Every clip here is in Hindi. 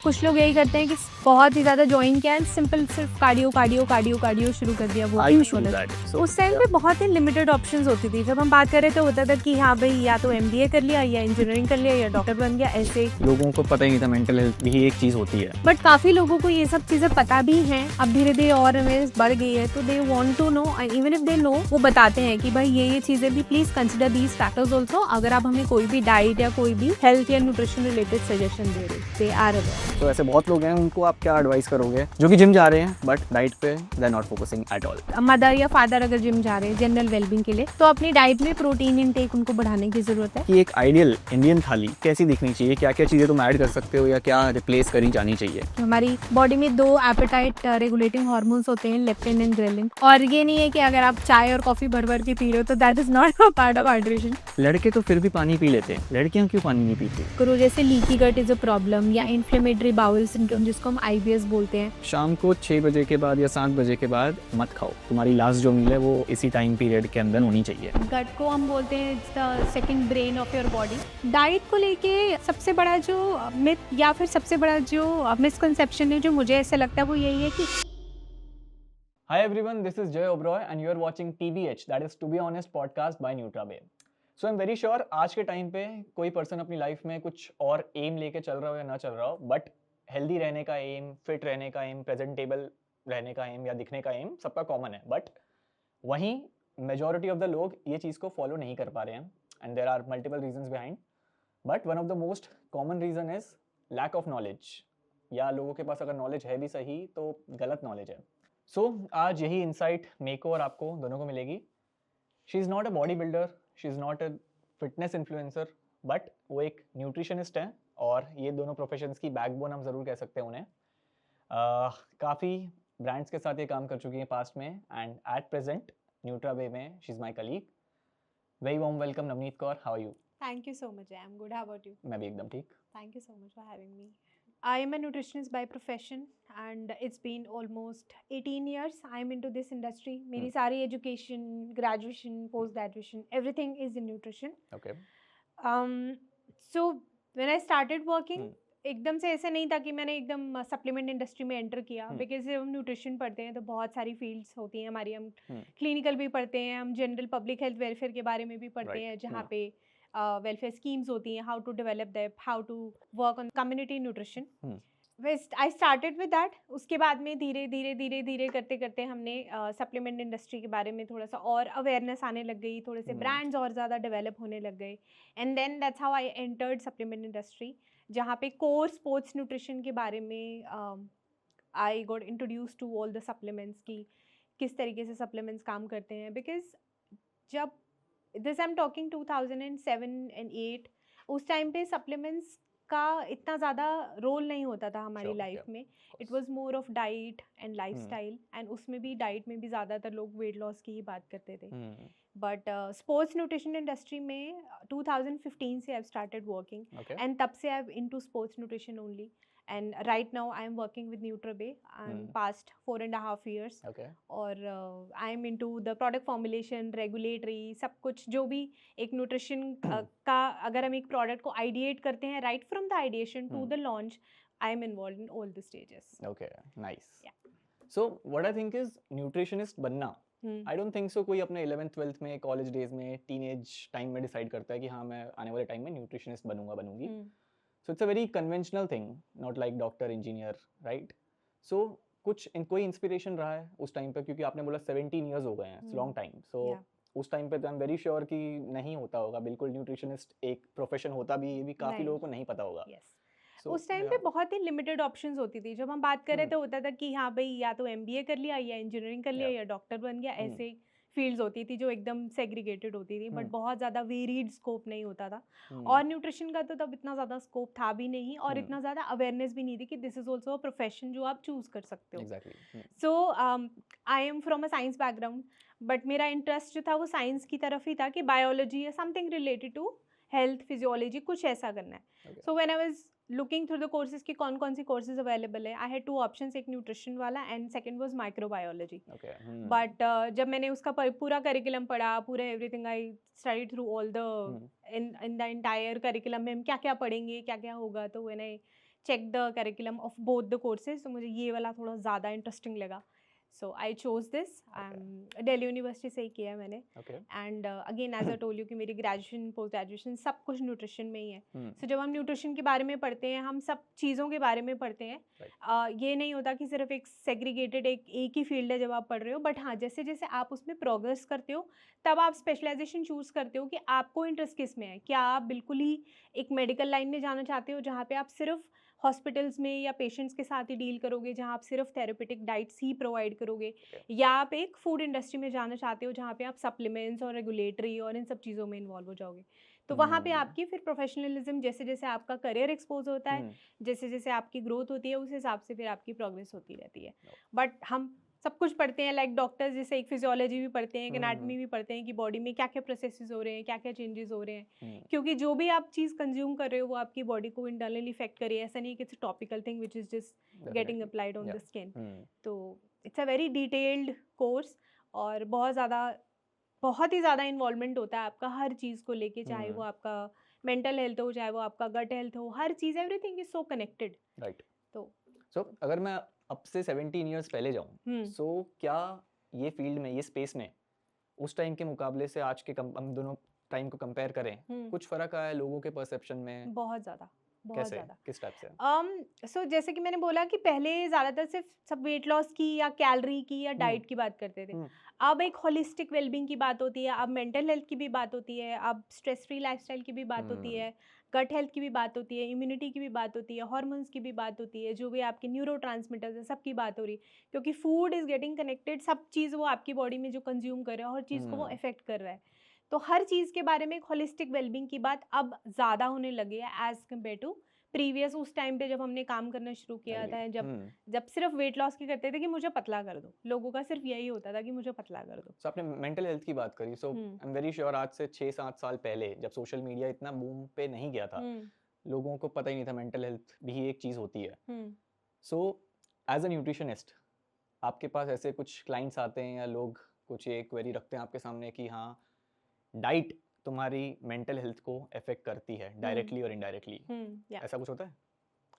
कुछ लोग यही करते हैं कि बहुत ही ज्यादा ज्वाइन किया, सिंपल सिर्फ कार्डियो कार्डियो कार्डियो कार्डियो शुरू कर दिया। वो उस टाइम पे बहुत ही लिमिटेड ऑप्शंस होती थी। जब हम बात कर रहे थे होता था कि हाँ भाई या तो MBA कर लिया या इंजीनियरिंग कर लिया या डॉक्टर बन गया, ऐसे लोगों को पता ही नहीं था मेंटल हेल्थ भी एक चीज होती है। बट काफी लोगों को ये सब चीजें पता भी हैं। अब धीरे धीरे और अवेयरनेस बढ़ गई है, तो they want to know, even if they know, वो बताते हैं कि भाई ये चीजें भी please consider these factors also. अगर आप हमें कोई भी डाइट या कोई भी हेल्थ या न्यूट्रिशन रिलेटेड सजेशन दे रहे, दे आर अवेयर। तो ऐसे बहुत लोग हैं, उनको आप क्या एडवाइस करोगे जो कि जिम जा रहे हैं बट डाइट पे they are not focusing at all? Mother या फादर अगर जिम जा रहे हैं जनरल वेलबींग के लिए, तो अपनी डाइट में प्रोटीन इनटेक उनको बढ़ाने की जरूरत है। कि एक आइडियल इंडियन थाली कैसी दिखनी चाहिए, क्या क्या चीजें तुम ऐड कर सकते हो या क्या रिप्लेस करी जानी चाहिए? हमारी बॉडी में 2 एपेटाइट रेगुलेटिंग हार्मोन्स होते हैं, लेप्टिन एंड ग्रेलिन। और ये नहीं है कि अगर आप चाय और कॉफी भर भर के पी रहे हो तो that is not a part of hydration. लड़के तो फिर भी पानी पी लेते हैं, लड़कियां क्यों पानी नहीं पीती? करो जैसे leaky gut is a problem या इन्फ्लेमेटरी बाउल सिंड्रोम जिसको हम IBS बोलते हैं। शाम को 6 बजे के बाद या 7 बजे के बाद मत खाओ। तुम्हारी लास्ट जो मील है वो इसी टाइम पीरियड के अंदर होनी चाहिए। गट को हम बोलते हैं it's the second brain of your body. Diet को लेके सबसे बड़ा जो मिथ या फिर सबसे बड़ा जो मिसकंसेप्शन है जो मुझे ऐसा लगता है वो यही है कि Hi everyone, this is Jay Oberoi and you are watching TBH, that is To Be Honest podcast by NutraBay. So I'm very sure आज के टाइम पे कोई पर्सन अपनी लाइफ में कुछ और एम लेके चल रहा हो या ना चल रहा हो, बट हेल्दी रहने का एम, फिट रहने का एम, प्रेजेंटेबल रहने का एम या दिखने का एम सबका कॉमन है। बट वहीं मेजॉरिटी ऑफ द लोग ये चीज़ को फॉलो नहीं कर पा रहे हैं and there are multiple reasons behind. But one of the most common reason is lack of knowledge, या लोगों के पास अगर नॉलेज है भी सही तो गलत नॉलेज है। सो आज यही इंसाइट मेरे को और आपको दोनों को मिलेगी। She is not a body builder, she is not a fitness influencer, but वो एक न्यूट्रिशनिस्ट हैं और ये दोनों प्रोफेशंस की बैकबोन हम ज़रूर कह सकते हैं उन्हें। काफ़ी ब्रांड्स के साथ ये काम कर चुकी हैं पास्ट में एंड एट प्रेजेंट न्यूट्राबे में she is my colleague. Very warm welcome Navneet Kaur, how are you? Thank you so much, I am good, how about you? मैं भी एकदम ठीक। Thank you so much for having me. I am a nutritionist by profession and it's been almost 18 years I'm into this industry. मेरी सारी education, graduation, post graduation, everything is in nutrition. Okay. So when I started working, एकदम से ऐसे नहीं था कि मैंने एकदम सप्लीमेंट इंडस्ट्री में एंटर किया, बिकॉज जब हम न्यूट्रिशन पढ़ते हैं तो बहुत सारी फील्ड्स होती हैं हमारी। हम क्लिनिकल भी पढ़ते हैं, हम जनरल पब्लिक हेल्थ वेलफेयर के बारे में भी पढ़ते हैं, जहाँ पे वेलफेयर स्कीम्स होती हैं, how to develop that, how to work on community nutrition. I started with that. उसके बाद में धीरे धीरे धीरे धीरे करते करते हमने सप्लीमेंट इंडस्ट्री के बारे में थोड़ा सा और अवेयरनेस आने लग गई, थोड़े से ब्रांड्स और ज़्यादा डेवलप होने लग गए, and then that's how I entered supplement industry, जहाँ पे कोर स्पोर्ट्स न्यूट्रिशन के बारे में I got introduce to all the supplements की किस तरीके से सप्लीमेंट्स काम करते हैं। बिकॉज जब this I am talking 2007 and 8, उस टाइम पे सप्लीमेंट्स का इतना ज़्यादा रोल नहीं होता था हमारी लाइफ में। It was more of diet and lifestyle, and उसमें भी डाइट में भी ज़्यादातर लोग वेट लॉस की ही बात करते थे। बट स्पोर्ट्स न्यूट्रिशन इंडस्ट्री में 2015 से आई स्टार्टेड वर्किंग, एंड तब से आई into sports nutrition only. And right now I am working with NutraBay. I'm past 4.5 years. Okay. और I am into the product formulation, regulatory, सब कुछ जो भी एक न्यूट्रिशन का, अगर हम एक प्रोडक्ट को आइडिएट करते हैं, right from the ideation to the launch, I am involved in all the stages. Okay, nice. Yeah. So what I think is nutritionist बनना, I don't think so कोई अपने 11th 12th में, कॉलेज डेज में, टीनेज टाइम में डिसाइड करता है कि हाँ मैं आने वाले टाइम में nutritionist बनूंगी। So it's a very conventional thing, not like doctor, engineer, right? So कोई इंस्पिरेशन रहा है उस टाइम पे, क्योंकि आपने बोला 17 years हो गए हैं, लॉन्ग टाइम। सो उस टाइम पे तो आई एम वेरी श्योर कि नहीं होता होगा बिल्कुल न्यूट्रिशनिस्ट एक प्रोफेशन होता भी, ये भी काफी लोगों को नहीं पता होगा। उस टाइम पे बहुत ही लिमिटेड ऑप्शंस होती थी। जब हम बात कर रहे थे होता था कि हाँ भाई या तो MBA कर लिया या इंजीनियरिंग कर लिया या डॉक्टर बन गया, ऐसे फील्ड्स होती थी जो एकदम सेग्रीगेटेड होती थी, बट बहुत ज़्यादा वेरीड स्कोप नहीं होता था। और न्यूट्रिशन का तो तब इतना ज़्यादा स्कोप था भी नहीं, और इतना ज़्यादा अवेयरनेस भी नहीं थी कि this is also a profession जो आप चूज़ कर सकते हो। So I am from a science background, but मेरा इंटरेस्ट जो था वो साइंस की तरफ ही था कि बायोलॉजी या something related to health, physiology, कुछ ऐसा करना है। So when I was looking through the courses की कौन से कोर्सेज अवेलेबल है, आई हैड 2 ऑप्शंस, एक न्यूट्रिशन वाला and second was microbiology. But जब मैंने उसका पूरा करिकुलम पढ़ा, पूरा everything I studied through all the in the entire curriculum में हम क्या क्या पढ़ेंगे, क्या क्या होगा, तो when I check the curriculum of both the courses, तो मुझे ये वाला थोड़ा ज़्यादा इंटरेस्टिंग लगा. So I chose this. Delhi University से ही किया है मैंने. And again as I told you कि मेरी ग्रेजुएशन पोस्ट ग्रेजुएशन सब कुछ न्यूट्रिशन में ही है. सो जब हम न्यूट्रिशन के बारे में पढ़ते हैं, हम सब चीज़ों के बारे में पढ़ते हैं. ये नहीं होता कि सिर्फ एक सेग्रीगेटेड एक ही फील्ड है जब आप पढ़ रहे हो. बट हाँ, जैसे जैसे आप उसमें प्रोग्रेस करते हो तब आप स्पेशलाइजेशन चूज़ करते हो कि आपको इंटरेस्ट किस में है. क्या आप बिल्कुल ही एक मेडिकल लाइन में जाना चाहते हो जहाँ पे आप सिर्फ हॉस्पिटल्स में या पेशेंट्स के साथ ही डील करोगे, जहाँ आप सिर्फ थेरेपेटिक डाइट्स ही प्रोवाइड करोगे, या आप एक फूड इंडस्ट्री में जाना चाहते हो जहाँ पे आप सप्लीमेंट्स और रेगुलेटरी और इन सब चीज़ों में इन्वॉल्व हो जाओगे. तो वहाँ पे आपकी फिर प्रोफेशनलिज्म जैसे जैसे आपका करियर एक्सपोज होता है, जैसे जैसे आपकी ग्रोथ होती है, उस हिसाब से फिर आपकी प्रोग्रेस होती रहती है. बट हम सब कुछ पढ़ते हैं, लाइक डॉक्टर्स जैसे एक फिजियोलॉजी भी पढ़ते हैं, एक एनाटमी भी पढ़ते हैं कि बॉडी में क्या क्या प्रोसेसेस हो रहे हैं, क्या क्या चेंजेस हो रहे हैं. क्योंकि जो भी आप चीज़ कंज्यूम कर रहे हो वो आपकी बॉडी को इंटरनली इफेक्ट करे. ऐसा नहीं कि it's topical thing which is just getting applied on the skin. तो it's a very detailed course और बहुत ही ज़्यादा इन्वॉल्वमेंट होता है आपका हर चीज़ को लेके, चाहे वो आपका मेंटल हेल्थ हो, चाहे वो आपका गट हेल्थ हो, हर चीज़, everything is so connected. Right. तो अगर मैं अब से 17 ईयर्स पहले जाऊँ, सो क्या ये फील्ड में, ये स्पेस में उस टाइम के मुकाबले से आज के हम दोनों टाइम को कंपेयर करें, कुछ फर्क आया लोगों के परसेप्शन में? बहुत ज़्यादा. कैसे, किस टाइप से? सो जैसे कि मैंने बोला कि पहले ज़्यादातर सिर्फ सब वेट लॉस की या कैलोरी की या डाइट की बात करते थे. अब एक होलिस्टिक वेलबींग की बात होती है, अब मेंटल हेल्थ की भी बात होती है, अब स्ट्रेस फ्री लाइफस्टाइल की भी बात होती है, गट हेल्थ की भी बात होती है, इम्यूनिटी की भी बात होती है, हार्मोन्स की भी बात होती है, जो भी आपके न्यूरोट्रांसमीटर्स है सबकी बात हो रही है. क्योंकि फूड इज़ गेटिंग कनेक्टेड, सब चीज़ वो आपकी बॉडी में जो कंज्यूम कर रहा है हर चीज़ को वो इफेक्ट कर रहा है. तो हर चीज़ के बारे में एक होलिस्टिक वेलबींग की बात अब ज़्यादा होने लगी है एज कम्पेयर टू प्रीवियस. उस टाइम पे जब हमने काम करना शुरू किया था, जब सिर्फ वेट लॉस की करते थे कि मुझे पतला कर दो, लोगों का सिर्फ यही होता था कि मुझे पतला कर दो. आपने मेंटल हेल्थ की बात करी, सो आई एम वेरी श्योर आज से 6-7 साल पहले जब सोशल मीडिया इतना बूम पे नहीं गया था, लोगों को पता ही नहीं था मेंटल हेल्थ भी एक चीज़ होती है. सो एज अ न्यूट्रिशनिस्ट आपके पास ऐसे कुछ क्लाइंट्स आते हैं या लोग कुछ एक क्वेरी रखते हैं आपके सामने कि हाँ, डाइट तुम्हारी मेंटल हेल्थ को अफेक्ट करती है डायरेक्टली और इनडायरेक्टली, ऐसा कुछ होता है?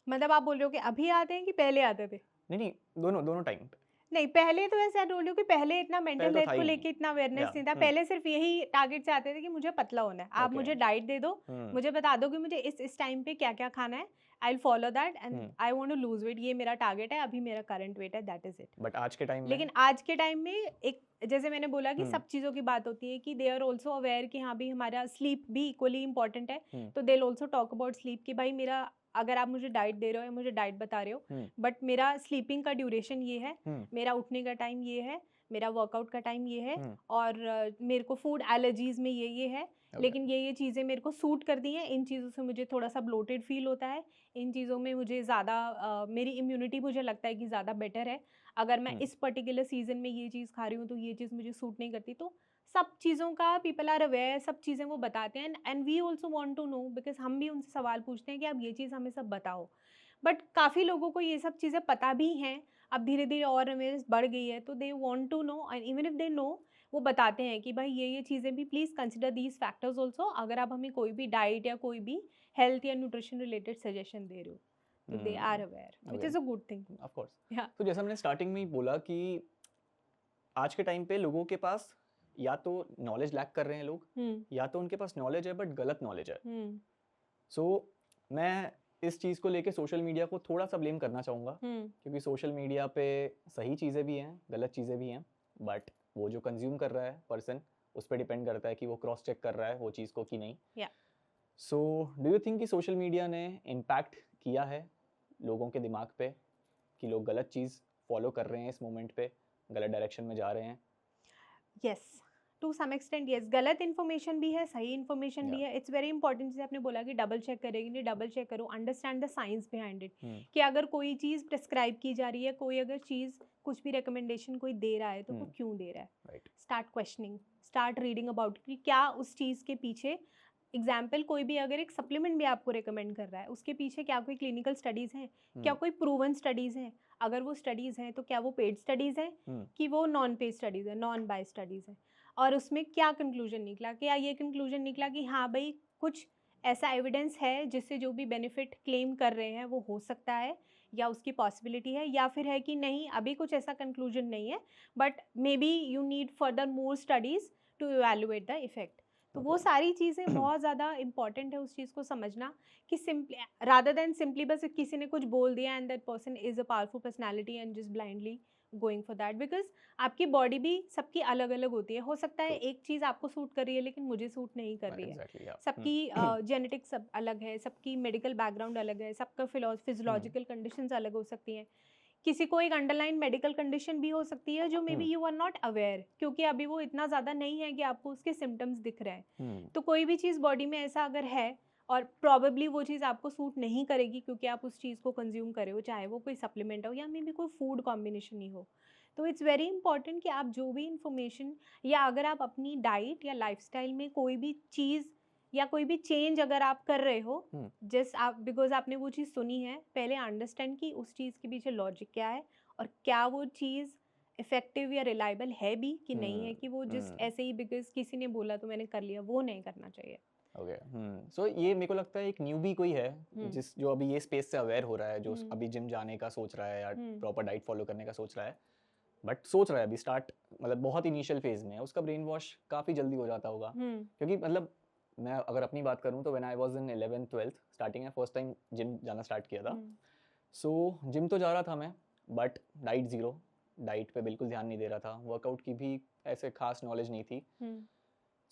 मतलब आप बोल रहे हो कि अभी आते हैं कि पहले आते थे? नहीं, दोनों टाइम पे. नहीं, पहले तो ऐसा बोल रही हूँ कि पहले इतना मेंटल हेल्थ को लेके इतना अवेयरनेस नहीं था. पहले सिर्फ यही टारगेट से आते थे कि मुझे पतला होना है, आप मुझे डाइट दे दो, मुझे बता दो कि मुझे इस टाइम पे क्या क्या खाना है, I will follow that and I want to lose weight, ये मेरा टारगेट है, अभी मेरा करंट वेट है, दैट इज इट. बट आज के टाइम में, लेकिन आज के टाइम में एक जैसे मैंने बोला कि सब चीज़ों की बात होती है कि दे आर ऑल्सो अवेयर कि हाँ भी हमारा स्लीप भी इक्वली इंपॉर्टेंट है. तो they will also talk about sleep कि भाई मेरा, अगर आप मुझे डाइट दे रहे हो या मुझे डाइट बता रहे हो, बट मेरा स्लीपिंग का ड्यूरेशन ये है, मेरा उठने का टाइम ये है, मेरा वर्कआउट का टाइम ये है, और मेरे को फूड एलर्जीज में ये है, लेकिन ये चीज़ें मेरे को सूट करती हैं, इन चीज़ों से मुझे थोड़ा सा ब्लोटेड फील होता है, इन चीज़ों में मुझे ज़्यादा मेरी इम्यूनिटी मुझे लगता है कि ज़्यादा बेटर है, अगर मैं इस पर्टिकुलर सीजन में ये चीज़ खा रही हूँ तो ये चीज़ मुझे सूट नहीं करती. तो सब चीज़ों का पीपल आर अवेयर, सब चीज़ें वो बताते हैं and we also want to know, because हम भी उनसे सवाल पूछते हैं कि आप ये चीज़ हमें सब बताओ. बट काफ़ी लोगों को ये सब चीज़ें पता भी हैं, अब धीरे धीरे और अवेयरनेस बढ़ गई है, तो they want to know and even if they know, वो बताते हैं कि भाई ये चीज़ें भी please consider these factors also, अगर आप हमें कोई भी डाइट या कोई भी हेल्थ या न्यूट्रिशन रिलेटेड सजेशन दे रहे हो, तो they are aware, which is a good thing. Of course. तो जैसे हमने स्टार्टिंग में ही बोला कि आज के टाइम पे लोगों के पास या तो नॉलेज लैक कर रहे हैं लोग, या तो उनके पास नॉलेज है बट गलत नॉलेज है. सो मैं इस चीज़ को लेके सोशल मीडिया को थोड़ा सा ब्लेम करना चाहूँगा, क्योंकि सोशल मीडिया पे सही चीज़ें भी हैं, गलत चीज़ें भी हैं, बट वो जो कंज्यूम कर रहा है पर्सन, उस पर डिपेंड करता है कि वो क्रॉस चेक कर रहा है वो चीज़ को कि नहीं. सो डू यू थिंक कि सोशल मीडिया ने इम्पैक्ट किया है लोगों के दिमाग पे कि लोग गलत चीज़ फॉलो कर रहे हैं इस मोमेंट पे, गलत डायरेक्शन में जा रहे हैं? Yes, to some extent yes. गलत इन्फॉर्मेशन भी है, सही इन्फॉर्मेशन भी है. इट्स वेरी इंपॉर्टेंट, जैसे आपने बोला कि डबल चेक करेगी, नहीं डबल चेक करो, understand the science behind it, कि अगर कोई चीज़ प्रिस्क्राइब की जा रही है, कोई अगर चीज़ कुछ भी रिकमेंडेशन कोई दे रहा है तो वो क्यों दे रहा है. Start questioning, start reading about कि क्या उस चीज़ के पीछे, एग्जाम्पल कोई भी अगर एक सप्लीमेंट भी आपको रिकमेंड कर रहा है, उसके पीछे क्या कोई क्लिनिकल स्टडीज़ हैं, क्या कोई प्रूवन स्टडीज़ हैं, अगर वो स्टडीज़ हैं तो क्या वो पेड स्टडीज़ हैं कि वो नॉन पेड स्टडीज़ है, नॉन बायस्ड स्टडीज़ हैं, और उसमें क्या कंक्लूजन निकला, क्या ये कंक्लूजन निकला कि हाँ भाई कुछ ऐसा एविडेंस है जिससे जो भी बेनिफिट क्लेम कर रहे हैं वो हो सकता है, या उसकी पॉसिबिलिटी है, या फिर है कि नहीं अभी कुछ ऐसा कंक्लूजन नहीं है, but maybe you need further more studies to evaluate the effect. तो वो Okay. सारी चीज़ें बहुत ज़्यादा इंपॉर्टेंट है उस चीज़ को समझना, कि सिंपली रादर देन सिंपली बस किसी ने कुछ बोल दिया and that person is a powerful personality and just blindly going for that, because आपकी बॉडी भी सबकी अलग अलग होती है। हो सकता है True. एक चीज़ आपको सूट कर रही है लेकिन मुझे सूट नहीं कर रही है। Exactly, yeah. सबकी जेनेटिक्स सब अलग है, सबकी मेडिकल बैकग्राउंड अलग है, सबका फिजियोलॉजिकल कंडीशंस अलग हो सकती हैं। किसी को एक अंडरलाइन मेडिकल कंडीशन भी हो सकती है जो maybe you are not aware, क्योंकि अभी वो इतना ज़्यादा नहीं है कि आपको उसके सिम्टम्स दिख रहे हैं। तो कोई भी चीज़ बॉडी में ऐसा अगर है और प्रॉबेबली वो चीज़ आपको सूट नहीं करेगी क्योंकि आप उस चीज़ को कंज्यूम करे हो, चाहे वो कोई सप्लीमेंट हो या मे बी कोई फूड कॉम्बिनेशन ही हो। तो इट्स वेरी इंपॉर्टेंट कि आप जो भी इंफॉर्मेशन, या अगर आप अपनी डाइट या लाइफस्टाइल में कोई भी चीज़ या कोई भी चेंज अगर आप कर रहे हो, जस्ट आप बिकॉज आपने वो चीज़ सुनी है, पहले अंडरस्टैंड कि उस चीज़ के पीछे लॉजिक क्या है और क्या वो चीज़ इफेक्टिव या रिलायबल है भी कि नहीं है, कि वो जस्ट ऐसे ही बिकॉज किसी ने बोला तो मैंने कर लिया, वो नहीं करना चाहिए। ओके, सो ये मेरे को लगता है एक न्यूबी कोई है जो अभी ये स्पेस से अवेयर हो रहा है, जो अभी जिम जाने का सोच रहा है या प्रॉपर डाइट फॉलो करने का सोच रहा है, बट सोच रहा है अभी स्टार्ट, मतलब बहुत इनिशियल फेज में है, उसका ब्रेन वॉश काफ़ी जल्दी हो जाता होगा। क्योंकि मतलब मैं अगर अपनी बात करूँ तो when I was in 11th 12th starting है, फर्स्ट टाइम जिम जाना स्टार्ट किया था। सो जिम तो जा रहा था मैं, बट डाइट ज़ीरो, डाइट पे बिल्कुल ध्यान नहीं दे रहा था, वर्कआउट की भी ऐसे खास नॉलेज नहीं थी।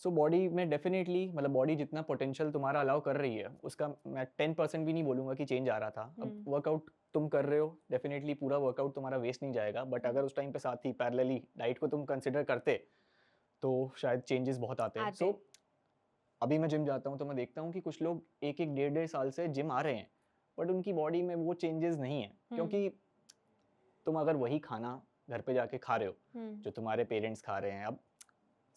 सो बॉडी में डेफिनेटली, मतलब बॉडी जितना पोटेंशियल तुम्हारा अलाउ कर रही है उसका मैं 10% भी नहीं बोलूँगा कि चेंज आ रहा था। अब वर्कआउट तुम कर रहे हो, डेफिनेटली पूरा वर्कआउट तुम्हारा वेस्ट नहीं जाएगा, बट अगर उस टाइम पे साथ ही पैरेलली डाइट को तुम कंसिडर करते तो शायद चेंजेस बहुत आते। सो अभी मैं जिम जाता हूँ तो मैं देखता हूँ कि कुछ लोग एक एक डेढ़ साल से जिम आ रहे हैं, बट उनकी बॉडी में वो चेंजेस नहीं है। क्योंकि तुम अगर वही खाना घर पे जाके खा रहे हो जो तुम्हारे पेरेंट्स खा रहे हैं, अब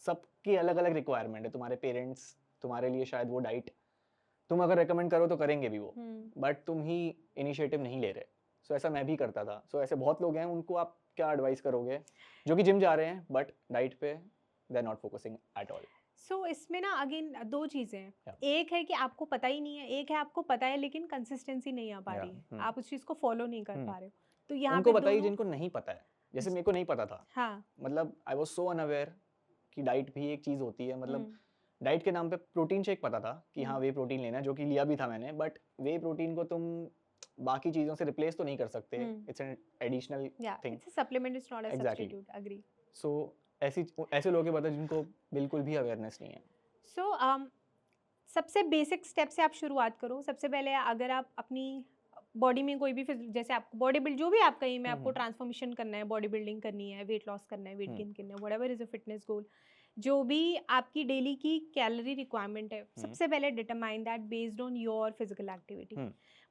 सबकी अलग अलग रिक्वायरमेंट है। तुम्हारे पेरेंट्स तुम्हारे लिए शायद वो डाइट तुम अगर रेकमेंड करो तो करेंगे भी वो, बट तुम ही इनिशिएटिव नहीं ले रहे। सो ऐसा मैं भी करता था। सो ऐसे बहुत लोग हैं, उनको आप क्या एडवाइस करोगे जो कि जिम जा रहे हैं बट डाइट पे they are not focusing at all? So इसमें ना अगेन दो चीज़ें हैं। एक है कि आपको पता ही नहीं है, एक है आपको पता है लेकिन कंसिस्टेंसी नहीं आ पा रही है, आप उस चीज़ को फॉलो नहीं कर पा रहे हो। तो यहाँ उनको पे बताइए जिनको नहीं पता है, जैसे मेरे को नहीं पता था। हाँ, मतलब आई वाज सो अनअवेयर कि डाइट भी एक चीज़ होती है। मतलब डाइट के नाम पे प्रोटीन शेक पता था कि हाँ वे प्रोटीन लेना है, जो कि लिया भी था मैंने, बट वे प्रोटीन को तुम बाकी चीज़ों से रिप्लेस तो नहीं कर सकते। It's an additional thing, it's a supplement, it's not a exactly. Substitute, agree. So ऐसे लोगों के पता जिनको बिल्कुल भी अवेयरनेस नहीं है। सो सबसे बेसिक स्टेप से आप शुरुआत करो। सबसे पहले अगर आप अपनी बॉडी में कोई भी जैसे आपको बॉडी बिल्ड जो भी आपका एम है, आपको ट्रांसफॉर्मेशन करना है, बॉडी बिल्डिंग करनी है, वेट लॉस करना है, वेट गेन करना है, whatever is a fitness goal, जो भी आपकी डेली की कैलोरी रिक्वायरमेंट है, सबसे पहले determine that based on your physical activity.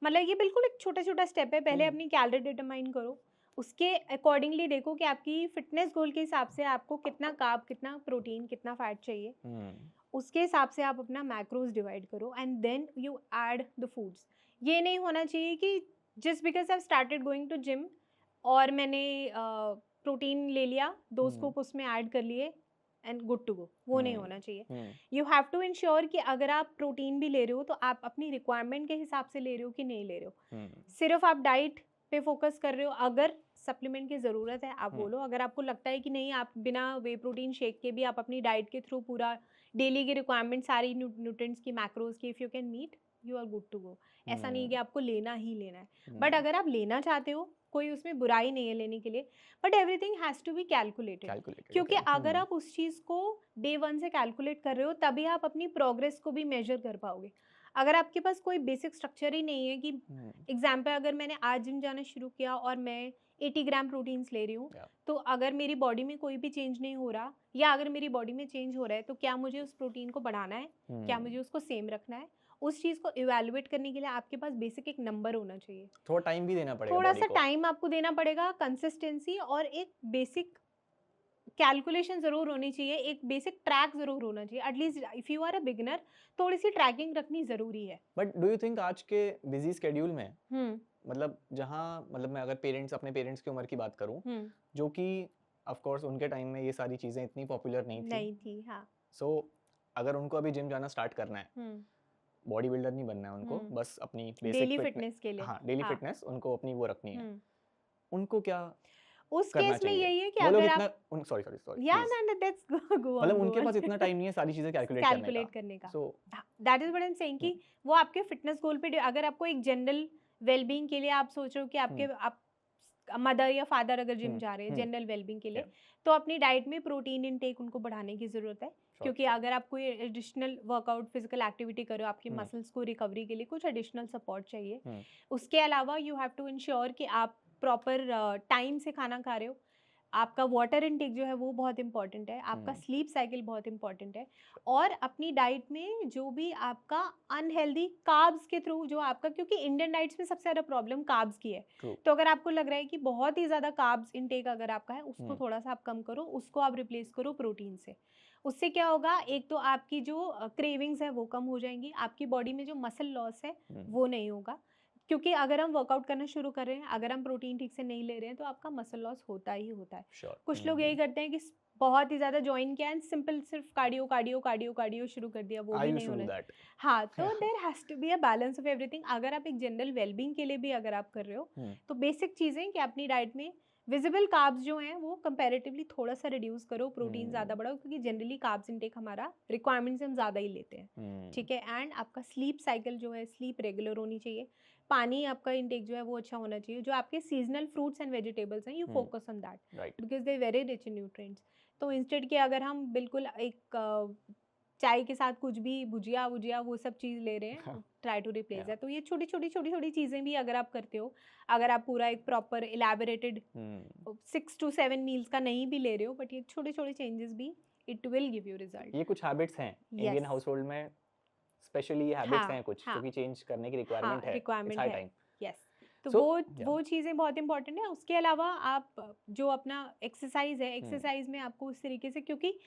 मतलब ये बिल्कुल एक छोटा छोटा स्टेप है, पहले अपनी कैलोरी डिटरमाइन करो, उसके अकॉर्डिंगली देखो कि आपकी फिटनेस गोल के हिसाब से आपको कितना कार्ब, कितना प्रोटीन, कितना फैट चाहिए, उसके हिसाब से आप अपना मैक्रोज डिवाइड करो and then you add the foods. ये नहीं होना चाहिए कि just because I started going to gym और मैंने प्रोटीन ले लिया, 2 स्कूप उसमें ऐड कर लिए एंड गुड टू गो, वो नहीं होना चाहिए। यू हैव टू इंश्योर कि अगर आप प्रोटीन भी ले रहे हो तो आप अपनी रिक्वायरमेंट के हिसाब से ले रहे हो कि नहीं ले रहे हो। सिर्फ आप डाइट पे फोकस कर रहे हो, अगर सप्लीमेंट की ज़रूरत है आप बोलो, अगर आपको लगता है कि नहीं आप बिना वे प्रोटीन शेक के भी आप अपनी डाइट के थ्रू पूरा डेली की रिक्वायरमेंट सारी न्यूट्रिएंट्स की, मैक्रोज की, if you can meet, you are good to go. ऐसा नहीं कि आपको लेना ही लेना है, बट अगर आप लेना चाहते हो कोई उसमें बुराई नहीं है लेने के लिए, but everything has to be calculated. क्योंकि अगर आप उस चीज़ को डे 1 से कैलकुलेट कर रहे हो तभी आप अपनी प्रोग्रेस को भी मेजर कर पाओगे। अगर आपके पास कोई बेसिक स्ट्रक्चर ही नहीं है कि एग्जाम्पल अगर मैंने आज जिम जाना शुरू किया और मैं 80 ग्राम प्रोटीन्स ले रही हूँ, तो अगर मेरी बॉडी में कोई भी चेंज नहीं हो रहा, या अगर मेरी बॉडी में चेंज हो रहा है, तो क्या मुझे उस प्रोटीन को बढ़ाना है, क्या मुझे उसको सेम रखना है? उस चीज़ को इवैल्यूएट करने के लिए आपके पास बेसिक एक नंबर होना चाहिए। थोड़ा टाइम भी देना पड़ेगा, थोड़ा सा टाइम आपको देना पड़ेगा, कंसिस्टेंसी और एक बेसिक कैलकुलेशन ज़रूर होनी चाहिए, एक बेसिक ट्रैक ज़रूर होना चाहिए। At least if you are a beginner थोड़ी सी ट्रैकिंग रखनी ज़रूरी है। बट डू यू थिंक आज के बिजी स्केड्यूल में, मतलब जहाँ, मतलब मैं अगर अपने पेरेंट्स की उम्र की बात करूँ, जो कि ऑफ कोर्स उनके टाइम में ये सारी चीज़ें इतनी पॉपुलर नहीं थी, हाँ। सो अगर उनको अभी जिम जाना स्टार्ट करना है बॉडी बिल्डर नहीं बनना है उनको, बस अपनी बेसिक डेली फिटनेस के लिए। हाँ डेली हाँ। फिटनेस उनको अपनी वो रखनी है, हम्म, उनको क्या उस करना केस में चाहिए? यही है कि वो लोग अगर इतना आप सॉरी सॉरी सॉरी या प्लीज, ना दैट्स गो मतलब ऑन उनके पास इतना टाइम नहीं है सारी चीजें कैलकुलेट करने का, so so that is what I am saying कि वो आपके फिटनेस गोल पे अगर आपको एक जनरल वेलबींग के लिए आप सोच रहे हो कि आपके आप मदर या फादर अगर जिम जा रहे हैं जनरल वेलबींग के लिए, तो अपनी डाइट में प्रोटीन इनटेक उनको बढ़ाने की जरूरत है, क्योंकि अगर आप कोई एडिशनल वर्कआउट फिजिकल एक्टिविटी करो, आपकी मसल्स को रिकवरी के लिए कुछ एडिशनल सपोर्ट चाहिए। उसके अलावा यू हैव टू इंश्योर कि आप प्रॉपर टाइम से खाना खा रहे हो, आपका वाटर इनटेक जो है वो बहुत इंपॉर्टेंट है, आपका स्लीप साइकिल बहुत इंपॉर्टेंट है, और अपनी डाइट में जो भी आपका अनहेल्दी कार्ब्स के थ्रू जो आपका, क्योंकि इंडियन डाइट्स में सबसे ज़्यादा प्रॉब्लम कार्ब्स की है, तो अगर आपको लग रहा है कि बहुत ही ज़्यादा कार्ब्स इनटेक अगर आपका है, उसको थोड़ा सा आप कम करो, उसको आप रिप्लेस करो प्रोटीन से। उससे क्या होगा, एक तो आपकी जो क्रेविंग्स है वो कम हो जाएंगी, आपकी बॉडी में जो मसल लॉस है वो नहीं होगा, क्योंकि अगर हम वर्कआउट करना शुरू कर रहे हैं, अगर हम प्रोटीन ठीक से नहीं ले रहे हैं, तो आपका मसल लॉस होता ही होता है। कुछ लोग यही करते हैं कि बहुत ही ज्यादा ज्वाइन किया एंड सिंपल सिर्फ कार्डियो कार्डियो कार्डियो कार्डियो शुरू कर दिया, वो भी नहीं होना चाहिए। हाँ, तो there has to be a balance of everything. अगर आप एक जनरल वेलबींग के लिए भी अगर आप कर रहे हो, तो बेसिक चीजें कि अपनी डाइट में विजिबल कार्ब्स जो हैं वो कंपैरेटिवली थोड़ा सा रिड्यूस करो, प्रोटीन ज़्यादा बढ़ाओ, क्योंकि जनरली कार्ब्स इनटेक हमारा रिक्वायरमेंट से हम ज़्यादा ही लेते हैं, ठीक है। एंड आपका स्लीप साइकिल जो है, स्लीप रेगुलर होनी चाहिए, पानी आपका इनटेक जो है वो अच्छा होना चाहिए, जो आपके सीजनल फ्रूट्स एंड वेजिटेबल्स हैं, you focus on that because they very rich in nutrients. तो इंस्टेड के अगर हम बिल्कुल एक चाय के साथ कुछ भी भुजिया वुजिया वो सब चीज़ ले रहे हैं, ट्राई टू रिप्लेस दैट। तो ये छोटी छोटी चीज़ें भी अगर आप करते हो, अगर आप पूरा एक प्रॉपर इलेबोरेटेड 6 to 7 मील्स का नहीं भी ले रहे हो, बट ये छोटे छोटे चेंजेस भी it will give you result. ये कुछ हैबिट्स हैं इंडियन हाउस होल्ड में, स्पेशली ये हैबिट्स हैं कुछ जो कि चेंज करने की रिक्वायरमेंट है, इट्स हाई टाइम। यस, तो वो चीज़ें बहुत इंपॉर्टेंट है। उसके अलावा आप जो अपना एक्सरसाइज है, एक्सरसाइज में आपको उस तरीके से, क्योंकि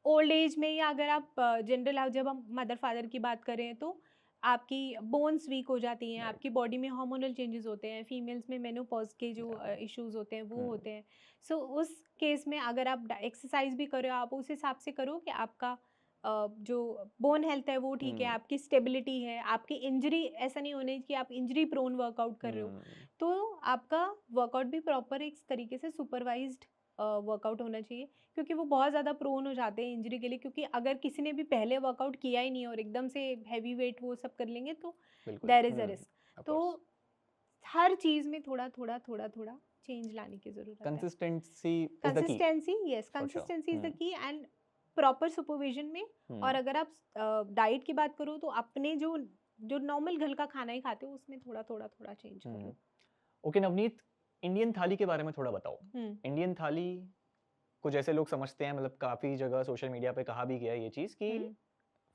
ओल्ड एज में या अगर आप जनरल जब हम मदर फादर की बात करें, तो आपकी बोन्स वीक हो जाती हैं, आपकी बॉडी में हार्मोनल चेंजेस होते हैं, फीमेल्स में मेनोपॉज के जो इश्यूज होते हैं वो होते हैं। सो उस केस में अगर आप एक्सरसाइज भी करो, आप उस हिसाब से करो कि आपका जो बोन हेल्थ है वो ठीक है, आपकी स्टेबिलिटी है, आपकी इंजरी ऐसा नहीं होने कि आप इंजरी प्रोन वर्कआउट कर रहे हो, तो आपका वर्कआउट भी प्रॉपर एक तरीके से सुपरवाइज्ड वर्कआउट होना चाहिए, क्योंकि वो बहुत ज़्यादा प्रोन हो जाते हैं इंजरी के लिए। क्योंकि अगर किसी ने भी पहले वर्कआउट किया ही नहीं और एकदम से हैवी वेट वो सब कर लेंगे, तो देयर इज अ रिस्क। तो हर चीज़ में थोड़ा थोड़ा थोड़ा थोड़ा चेंज लाने की जरूरत है। Consistency yes, consistency is the key, and proper supervision में। और अगर आप डाइट की बात करो, तो अपने जो नॉर्मल घर का खाना ही खाते हो उसमें थोड़ा थोड़ा थोड़ा चेंज करो। ओके नवनीत, इंडियन थाली के बारे में थोड़ा बताओ। इंडियन थाली को जैसे लोग समझते हैं, मतलब काफी जगह सोशल मीडिया पे कहा भी गया है ये चीज कि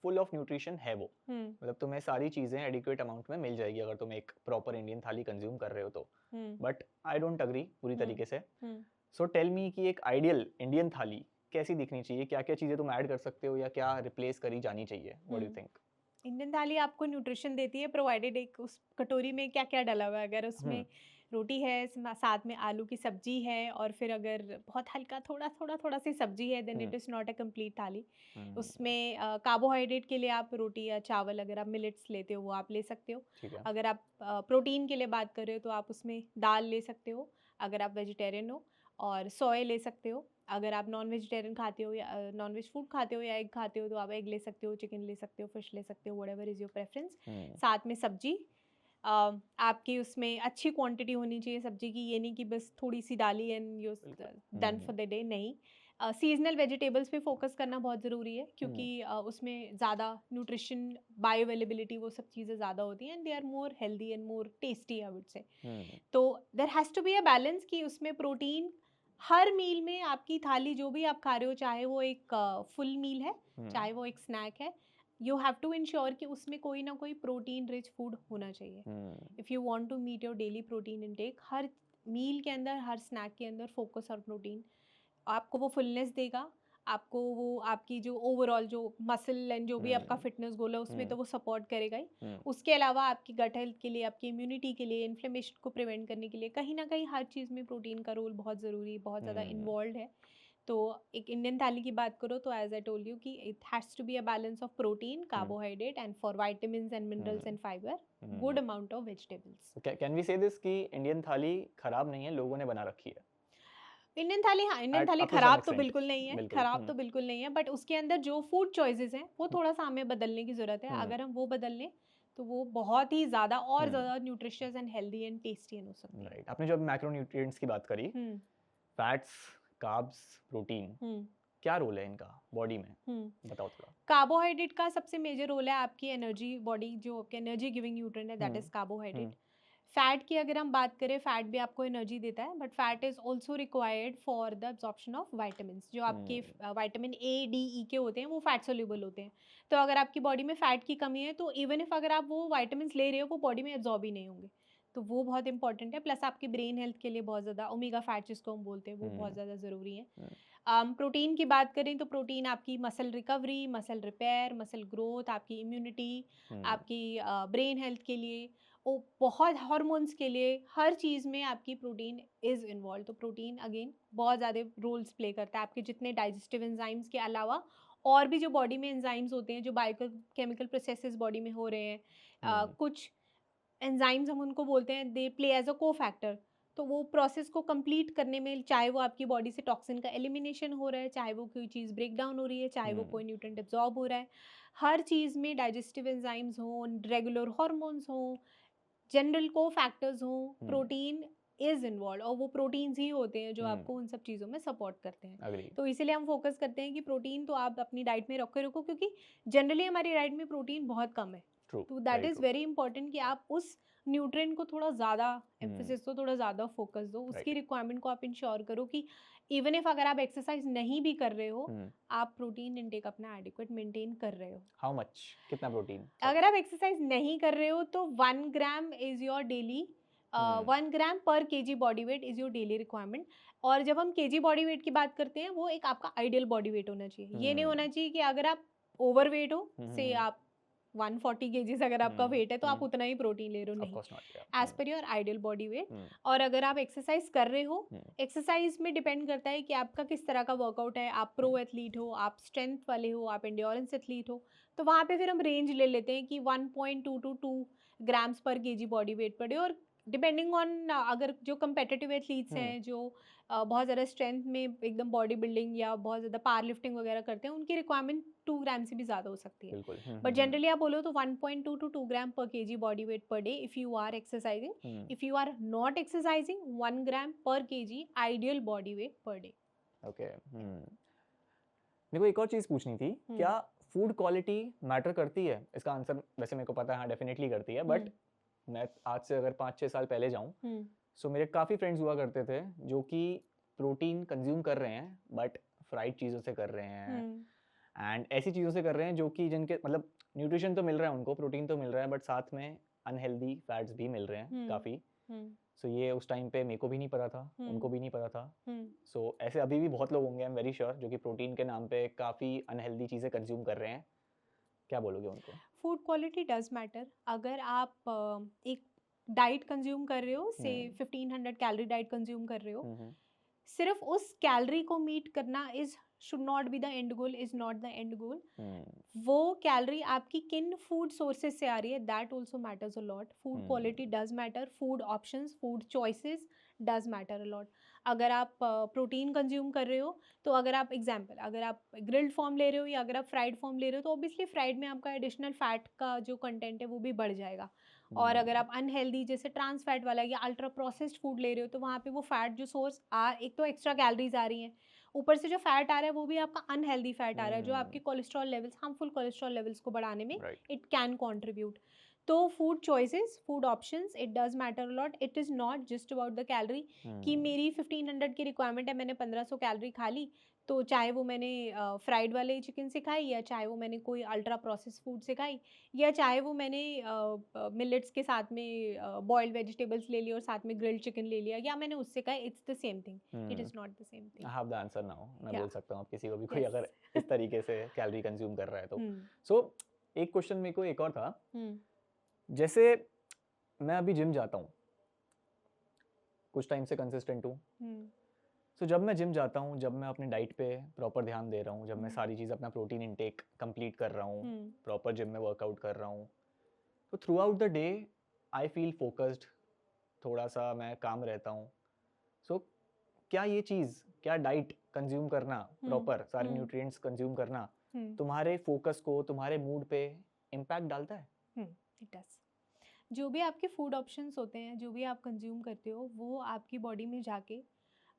फुल ऑफ न्यूट्रिशन है वो, मतलब तुम्हें सारी चीजें एडिक्वेट अमाउंट में मिल जाएगी अगर तुम एक प्रॉपर इंडियन थाली कंज्यूम कर रहे हो तो, बट आई डोंट अग्री पूरी तरीके से। सो टेल मी कि एक आइडियल इंडियन थाली कैसी दिखनी चाहिए, क्या क्या चीजें तुम ऐड कर सकते हो या क्या रिप्लेस करी जानी चाहिए, what do you think? Indian थाली आपको न्यूट्रिशन देती है, प्रोवाइडेड एक उस कटोरी में क्या क्या डला हुआ है। अगर उसमें रोटी है, साथ में आलू की सब्जी है, और फिर अगर बहुत हल्का थोड़ा सी सब्जी है, then it is not a complete thali. उसमें कार्बोहाइड्रेट के लिए आप रोटी या चावल, अगर आप मिलेट्स लेते हो वो आप ले सकते हो। अगर आप प्रोटीन के लिए बात कर रहे हो तो आप उसमें दाल ले सकते हो, अगर आप वेजिटेरियन हो, और सोया ले सकते हो। अगर आप नॉन वेजिटेरियन खाते हो या नॉन वेज फूड खाते हो या एग खाते हो, तो आप एग ले सकते हो, चिकन ले सकते हो, फिश ले सकते हो, व्हाटएवर इज़ योर प्रेफरेंस। साथ में सब्जी आपकी उसमें अच्छी क्वांटिटी होनी चाहिए सब्जी की, ये नहीं कि बस थोड़ी सी डाली and you done for the day, नहीं। सीजनल वेजिटेबल्स पे फोकस करना बहुत ज़रूरी है, क्योंकि उसमें ज़्यादा न्यूट्रिशन, बायो अवेलेबिलिटी, वो सब चीज़ें ज़्यादा होती हैं, and they are more healthy and more tasty I would say. तो there has to be a balance कि उसमें प्रोटीन हर मील में, आपकी थाली जो भी आप खा रहे हो, चाहे वो एक फुल मील है, चाहे वो एक स्नैक है, यू हैव टू इंश्योर कि उसमें कोई ना कोई प्रोटीन रिच फूड होना चाहिए। If you want to meet your daily protein intake, हर मील के अंदर, हर स्नैक के अंदर फोकस ऑन प्रोटीन, आपको वो फुलनेस देगा, आपको वो आपकी जो ओवरऑल जो मसल एंड जो भी आपका फिटनेस गोल है उसमें तो वो सपोर्ट करेगा ही। उसके अलावा आपकी गट हेल्थ के लिए, आपकी इम्यूनिटी के लिए, इन्फ्लेमेशन को प्रिवेंट करने के लिए, कहीं ना कहीं हर चीज़ में प्रोटीन का रोल बहुत ज़रूरी, बहुत ज़्यादा इन्वॉल्व है। तो एक इंडियन थाली की बात करो तो एज आई टोल्ड यू कि it has to be a balance of protein, carbohydrate and for vitamins and minerals and fibre good amount of vegetables. Can we say this कि इंडियन थाली खराब नहीं है, लोगों ने बना रखी है इंडियन थाली, हाँ, इंडियन एट थाली अप टू सम खराब तो एक्सटेंट? बिल्कुल नहीं है, बिल्कुल। खराब तो बिल्कुल नहीं है, बट उसके अंदर जो फूड चॉइसेस हैं वो थोड़ा सा हमें बदलने की ज़रूरत है। अगर हम वो बदल लें तो वो बहुत ही ज़्यादा और ज़्यादा nutritious and healthy and tasty हो सकती है। राइट, आपने जो मैक्रोन्यूट्रिएंट्स की बात करी, हम्म फैट्स, कार्ब्स, प्रोटीन, हम्म क्या रोल है इनका बॉडी में, हम्म बताओ थोड़ा। कार्बोहाइड्रेट का सबसे मेजर रोल है आपकी एनर्जी, बॉडी जो आपकी एनर्जी गिविंग न्यूट्रिएंट है दैट इज कार्बोहाइड्रेट। फैट की अगर हम बात करें, फैट भी आपको एनर्जी देता है, but fat is also required for the absorption of vitamin. जो आपके विटामिन ए डी ई के होते हैं वो फैट सोल्यूबल होते हैं। तो अगर आपकी बॉडी में फैट की कमी है तो इवन इफ अगर आप वो वाइटामिन ले रहे हो वो बॉडी में एब्जॉर्ब ही नहीं होंगे। तो वो बहुत इंपॉर्टेंट है। प्लस आपकी ब्रेन हेल्थ के लिए बहुत ज़्यादा ओमेगा फैट जिसको हम बोलते हैं वो बहुत ज़्यादा ज़रूरी है। प्रोटीन की बात करें तो प्रोटीन आपकी muscle recovery, muscle repair, muscle growth, आपकी इम्यूनिटी, आपकी ब्रेन हेल्थ के लिए, ओ बहुत हार्मोन्स के लिए, हर चीज़ में आपकी प्रोटीन इज़ इन्वॉल्व। तो प्रोटीन अगेन बहुत ज़्यादा रोल्स प्ले करता है आपके जितने डाइजेस्टिव एंजाइम्स के अलावा और भी जो बॉडी में एंजाइम्स होते हैं, जो बायोकेमिकल प्रोसेसेस बॉडी में हो रहे हैं। कुछ एंजाइम्स हम उनको बोलते हैं दे प्ले एज अ को फैक्टर। तो वो प्रोसेस को कंप्लीट करने में, चाहे वो आपकी बॉडी से टॉक्सिन का एलिमिनेशन हो रहा है, चाहे वो कोई चीज़ ब्रेक डाउन हो रही है, चाहे वो कोई न्यूट्रिएंट एब्जॉर्ब हो रहा है, हर चीज़ में डाइजेस्टिव एंजाइम्स हों, रेगुलर हार्मोन्स हों, जनरल को फैक्टर्स हों, प्रोटीन इज इन्वॉल्व। और वो प्रोटीन्स ही होते हैं जो आपको उन सब चीज़ों में सपोर्ट करते हैं। Agree. तो इसीलिए हम फोकस करते हैं कि प्रोटीन तो आप अपनी डाइट में रखो क्योंकि जनरली हमारी डाइट में प्रोटीन बहुत कम है। True, तो that very is true. Very important कि आप उस न्यूट्रिएंट को थोड़ा ज़्यादा एम्फेसिस दो, थोड़ा ज़्यादा फोकस दो, उसकी रिक्वायरमेंट को आप इंश्योर करो कि इवन इफ अगर आप एक्सरसाइज नहीं भी कर रहे हो, आप प्रोटीन इनटेक अपना एडिक्वेट मेंटेन कर रहे हो। हाउ मच, कितना प्रोटीन? अगर आप एक्सरसाइज नहीं कर रहे हो तो 1 gram is your daily, 1 gram per KG body wait is your daily requirement. और जब हम केजी बॉडी वेट की बात करते हैं वो एक आपका आइडियल बॉडी वेट होना चाहिए। ये नहीं होना चाहिए कि अगर आप ओवर वेट हो, से आप 140 केजीज अगर आपका वेट है तो आप उतना ही प्रोटीन ले रहे हो, Of नहीं, course not, yeah. As per your ideal body weight. और अगर आप एक्सरसाइज कर रहे हो, एक्सरसाइज में डिपेंड करता है कि आपका किस तरह का वर्कआउट है, आप प्रो एथलीट हो, आप स्ट्रेंथ वाले हो, आप एंड्योरेंस एथलीट हो, तो वहाँ पे फिर हम रेंज ले लेते हैं कि 1.2 to 2 ग्राम्स पर KG body weight per day. और डिपेंडिंग ऑन, अगर जो कंपेटिटिव एथलीट्स हैं, जो बहुत ज़्यादा स्ट्रेंथ में एकदम बॉडी बिल्डिंग या बहुत ज़्यादा पावर लिफ्टिंग वगैरह करते हैं, उनकी रिक्वायरमेंट 2 ग्राम से भी ज़्यादा हो सकती है। बिल्कुल। बट जनरली आप बोलो तो 1.2 to 2 gram per KG body weight per day if you are exercising. If you are not exercising, 1 gram per KG ideal body weight per day. Okay. मेरे को एक और चीज़ पूछनी थी, क्या फूड क्वालिटी मैटर करती है? इसका आंसर वैसे मेरे को पता है, हाँ डेफिनेटली करती है, बट मैं आज से अगर 5-6 साल पहले जाऊँ, सो मेरे काफ़ी फ्रेंड्स हुआ करते थे जो कि प्रोटीन कंज्यूम कर रहे हैं बट फ्राइड चीज़ों से कर रहे हैं एंड ऐसी चीज़ों से कर रहे हैं जो कि जिनके मतलब न्यूट्रिशन तो मिल रहा है उनको, प्रोटीन तो मिल रहा है, बट साथ में अनहेल्दी फैट्स भी मिल रहे हैं काफ़ी। सो ये उस टाइम पे मेरे को भी नहीं पता था, उनको भी नहीं पता था। सो ऐसे अभी भी बहुत लोग होंगे, आई एम वेरी श्योर, जो कि प्रोटीन के नाम पे काफ़ी अनहेल्दी चीज़ें कंज्यूम कर रहे हैं। क्या बोलोगे उनको? Food quality does matter. अगर आप एक डाइट कंज्यूम कर रहे हो, से 1500 कैलोरी डाइट कंज्यूम कर रहे हो, सिर्फ उस कैलोरी को मीट करना is should not be the end goal, is not the end goal. वो कैलोरी आपकी किन फूड सोर्सेज से आ रही है, that also matters a lot. Food quality does matter, food options, food choices does matter a lot. अगर आप प्रोटीन कंज्यूम कर रहे हो तो अगर आप एग्जाम्पल, अगर आप ग्रिल्ड फॉर्म ले रहे हो या अगर आप फ्राइड फॉर्म ले रहे हो तो ऑब्वियसली फ्राइड में आपका एडिशनल फैट का जो कंटेंट है वो भी बढ़ जाएगा। और अगर आप अनहेल्दी जैसे ट्रांस फैट वाला या अल्ट्रा प्रोसेस्ड फूड ले रहे हो तो वहाँ पे वो फैट जो सोर्स एक तो एक्स्ट्रा कैलोरीज आ रही हैं, ऊपर से जो फैट आ रहा है वो भी आपका अनहेल्दी फैट आ रहा है जो आपकी cholesterol levels, harmful cholesterol levels को बढ़ाने में इट कैन कॉन्ट्रीब्यूट। तो food choices, food options, it does matter a lot. It is not just about the calorie कि मेरी 1500 की रिक्वायरमेंट है, मैंने 1500 कैलोरी खा ली, तो चाहे वो मैंने फ्राइड वाले चिकन से खाई या चाहे वो मैंने कोई अल्ट्रा प्रोसेस फूड से खाई या चाहे वो मैंने मिलेट्स के साथ में बॉइल्ड वेजिटेबल्स ले ली और साथ में ग्रिल्ड चिकन ले लिया या मैंने उससे खाई, it's the same thing, it is not the same thing. I have the answer now. मैं Yeah. बोल सकता हूँ आप किसी को भी, कोई Yes. अगर इस तरीके से कैलोरी कंज्यूम कर रहा है तो। सो एक क्वेश्चन मेरे को एक और था, जैसे मैं अभी जिम जाता हूँ, कुछ टाइम से कंसिस्टेंट हूँ, सो जब मैं जिम जाता हूँ, जब मैं अपने डाइट पे प्रॉपर ध्यान दे रहा हूँ, जब मैं सारी चीज़ अपना प्रोटीन इनटेक कंप्लीट कर रहा हूँ, प्रॉपर जिम में वर्कआउट कर रहा हूँ, तो through out the day I feel focused, थोड़ा सा मैं काम रहता हूँ. सो क्या ये चीज़, क्या डाइट कंज्यूम करना, प्रॉपर सारे न्यूट्रिएंट्स कंज्यूम करना तुम्हारे फोकस को, तुम्हारे मूड पे इम्पैक्ट डालता है? It does. जो भी आपके फूड ऑप्शंस होते हैं, जो भी आप कंज्यूम करते हो, वो आपकी बॉडी में जाके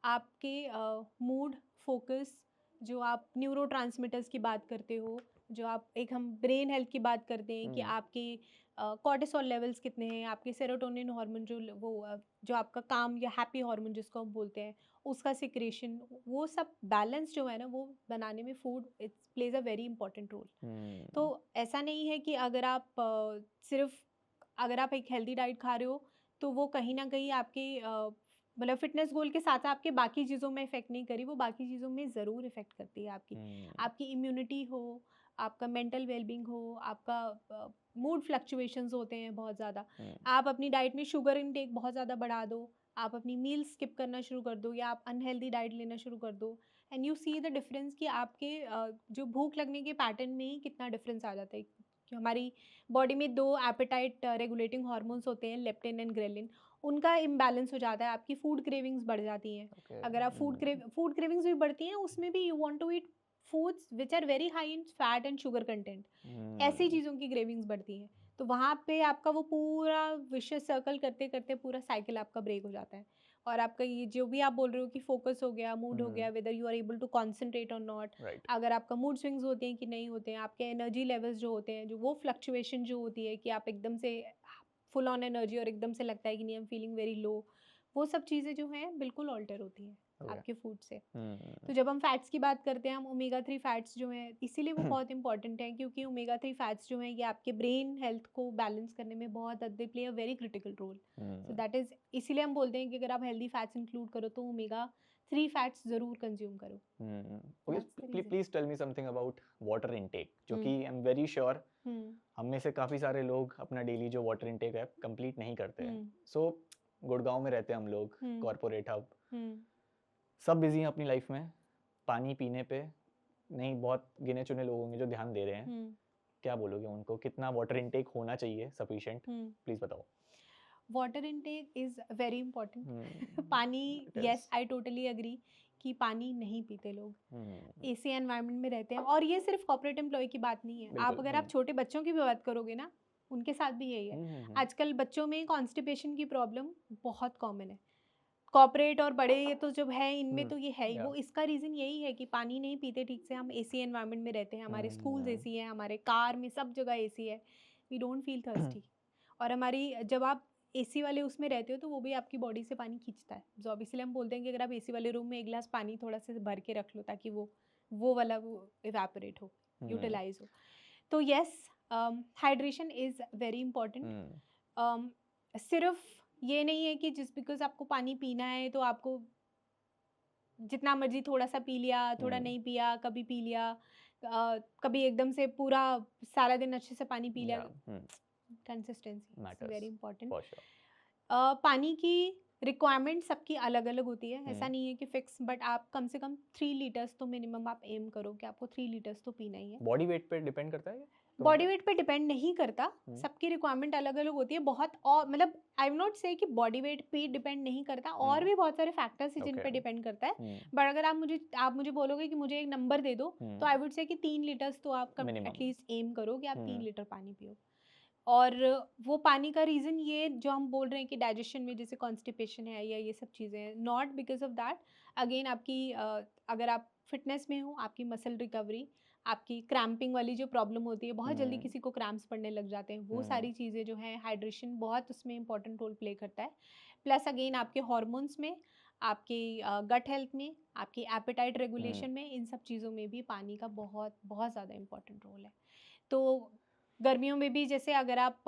आपके मूड, फोकस, जो आप न्यूरोट्रांसमिटर्स की बात करते हो, जो आप एक हम ब्रेन हेल्थ की बात करते हैं कि आपके कॉर्टिसोल लेवल्स कितने हैं, आपके सेरोटोनिन हार्मोन जो आपका काम या हैप्पी हार्मोन जिसको हम बोलते हैं, उसका सिक्रेशन, वो सब बैलेंस जो है ना, वो बनाने में food it's plays a very important role. तो ऐसा नहीं है कि अगर आप अगर आप एक हेल्दी डाइट खा रहे हो तो वो कहीं ना कहीं आपके मतलब फिटनेस गोल के साथ साथ आपके बाकी चीज़ों में इफेक्ट नहीं करी, वो बाकी चीज़ों में ज़रूर इफेक्ट करती है. आपकी इम्यूनिटी हो, आपका मेंटल वेलबींग हो, आपका मूड फ्लक्चुएशंस होते हैं बहुत ज़्यादा. आप अपनी डाइट में शुगर इनटेक बहुत ज़्यादा बढ़ा दो, आप अपनी मील स्किप करना शुरू कर दो, या आप अनहेल्दी डाइट लेना शुरू कर दो, and you see the difference कि आपके जो भूख लगने के पैटर्न में ही कितना डिफरेंस आ जाता है. कि हमारी बॉडी में 2 एपेटाइट रेगुलेटिंग हार्मोन्स होते हैं, लेप्टिन एंड ग्रेलिन. उनका इम्बैलेंस हो जाता है, आपकी फूड क्रेविंग्स बढ़ जाती हैं. अगर आप फूड क्रेविंग्स भी बढ़ती हैं, उसमें भी you want to eat foods which are very high in fat and sugar content. ऐसी चीज़ों की क्रेविंग्स बढ़ती हैं. तो वहाँ पे आपका वो पूरा विशियस सर्कल करते करते पूरा साइकिल आपका ब्रेक हो जाता है. और आपका ये जो भी आप बोल रहे हो कि फोकस हो गया, मूड हो गया, whether you are able to concentrate और नॉट, अगर आपका मूड स्विंग्स होते हैं कि नहीं होते हैं, आपके एनर्जी लेवल्स जो होते हैं, जो वो फ्लक्चुएशन जो होती है कि आप एकदम से फुल ऑन एनर्जी और एकदम से लगता है कि नहीं, I am feeling very low, वो सब चीज़ें जो हैं बिल्कुल ऑल्टर होती हैं आपके फूड से. तो जब हम फैट्स की बात करते हैं, हम ओमेगा 3 फैट्स जो हैं, इसीलिए वो बहुत इंपॉर्टेंट हैं, क्योंकि ओमेगा 3 फैट्स जो हैं ये आपके ब्रेन हेल्थ को बैलेंस करने में बहुत they play a very critical role. So that is, इसीलिए हम बोलते हैं कि अगर आप हेल्दी फैट्स इंक्लूड करो तो ओमेगा 3 फैट्स जरूर कंज्यूम करो. Please tell me something about water intake, जो कि आई एम वेरी श्योर हम में से काफ़ी सारे लोग अपना डेली जो वाटर इनटेक है कंप्लीट नहीं करते हैं. सो गुड़गांव में रहते हैं हम लोग, कॉर्पोरेट हब, सब बिजी हैं अपनी लाइफ में, पानी पीने पे नहीं, बहुत गिने चुने लोग होंगे जो ध्यान दे रहे हैं. क्या बोलोगे उनको, कितना वाटर इनटेक होना चाहिए सफिशिएंट? प्लीज बताओ. Water intake is very important. पानी, यस आई टोटली एग्री कि पानी नहीं पीते लोग, एसी एनवायरनमेंट में रहते हैं. और ये सिर्फ कॉर्पोरेट एम्प्लॉय की बात नहीं है, आप अगर आप छोटे बच्चों की भी बात करोगे ना, उनके साथ भी यही है. आजकल बच्चों में कॉन्स्टिपेशन की प्रॉब्लम बहुत कॉमन है. कॉर्पोरेट और बड़े ये तो जब है, इनमें तो ये है ही. वो इसका रीज़न यही है कि पानी नहीं पीते ठीक से. हम एसी एनवायरनमेंट में रहते हैं, हमारे स्कूल्स एसी है, हमारे कार में सब जगह एसी है, वी डोंट फील थर्स्टी. और हमारी जब आप एसी वाले उसमें रहते हो तो वो भी आपकी बॉडी से पानी खींचता है. जो इसलिए हम बोलते हैं कि अगर आप एसी वाले रूम में एक गिलास पानी थोड़ा सा भर के रख लो ताकि वो वाला वो इवेपोरेट हो, यूटिलाइज हो. तो yes, hydration is very important. सिर्फ ये नहीं है कि जिस बिकॉज आपको पानी पीना है तो आपको जितना मर्जी थोड़ा सा पी लिया, थोड़ा नहीं पिया, कभी पी लिया, कभी एकदम से पूरा सारा दिन अच्छे से पानी पी लिया. Consistency very important. पानी की रिक्वायरमेंट सबकी अलग अलग होती है, ऐसा नहीं है कि फिक्स, बट आप कम से कम 3 लीटर्स तो मिनिमम आप एम करो कि आपको 3 लीटर्स तो पीना ही है. बॉडी वेट पे डिपेंड करता है? बॉडी वेट पे डिपेंड नहीं करता, सबकी रिक्वायरमेंट अलग अलग होती है बहुत. और मतलब आई विल नॉट से कि बॉडी वेट पे डिपेंड नहीं करता, और भी बहुत सारे फैक्टर्स हैं जिन पे डिपेंड करता है. बट अगर आप मुझे बोलोगे कि मुझे एक नंबर दे दो, तो आई वुड से कि 3 लीटर्स तो आप एटलीस्ट एम करो कि आप 3 लीटर पानी पियो. और वो पानी का रीज़न ये जो हम बोल रहे हैं कि डाइजेशन में जैसे कॉन्स्टिपेशन है या ये सब चीज़ें हैं, not because of that. Again आपकी अगर आप फिटनेस में हो, आपकी मसल रिकवरी, आपकी क्रैम्पिंग वाली जो प्रॉब्लम होती है, बहुत जल्दी किसी को क्रैम्प्स पड़ने लग जाते हैं, वो सारी चीज़ें जो हैं, हाइड्रेशन बहुत उसमें इंपॉर्टेंट रोल प्ले करता है. प्लस अगेन आपके हॉर्मोन्स में, आपकी गट हेल्थ में, आपकी एपेटाइट रेगुलेशन में, इन सब चीज़ों में भी पानी का बहुत बहुत ज़्यादा इंपॉर्टेंट रोल है. तो गर्मियों में भी जैसे अगर आप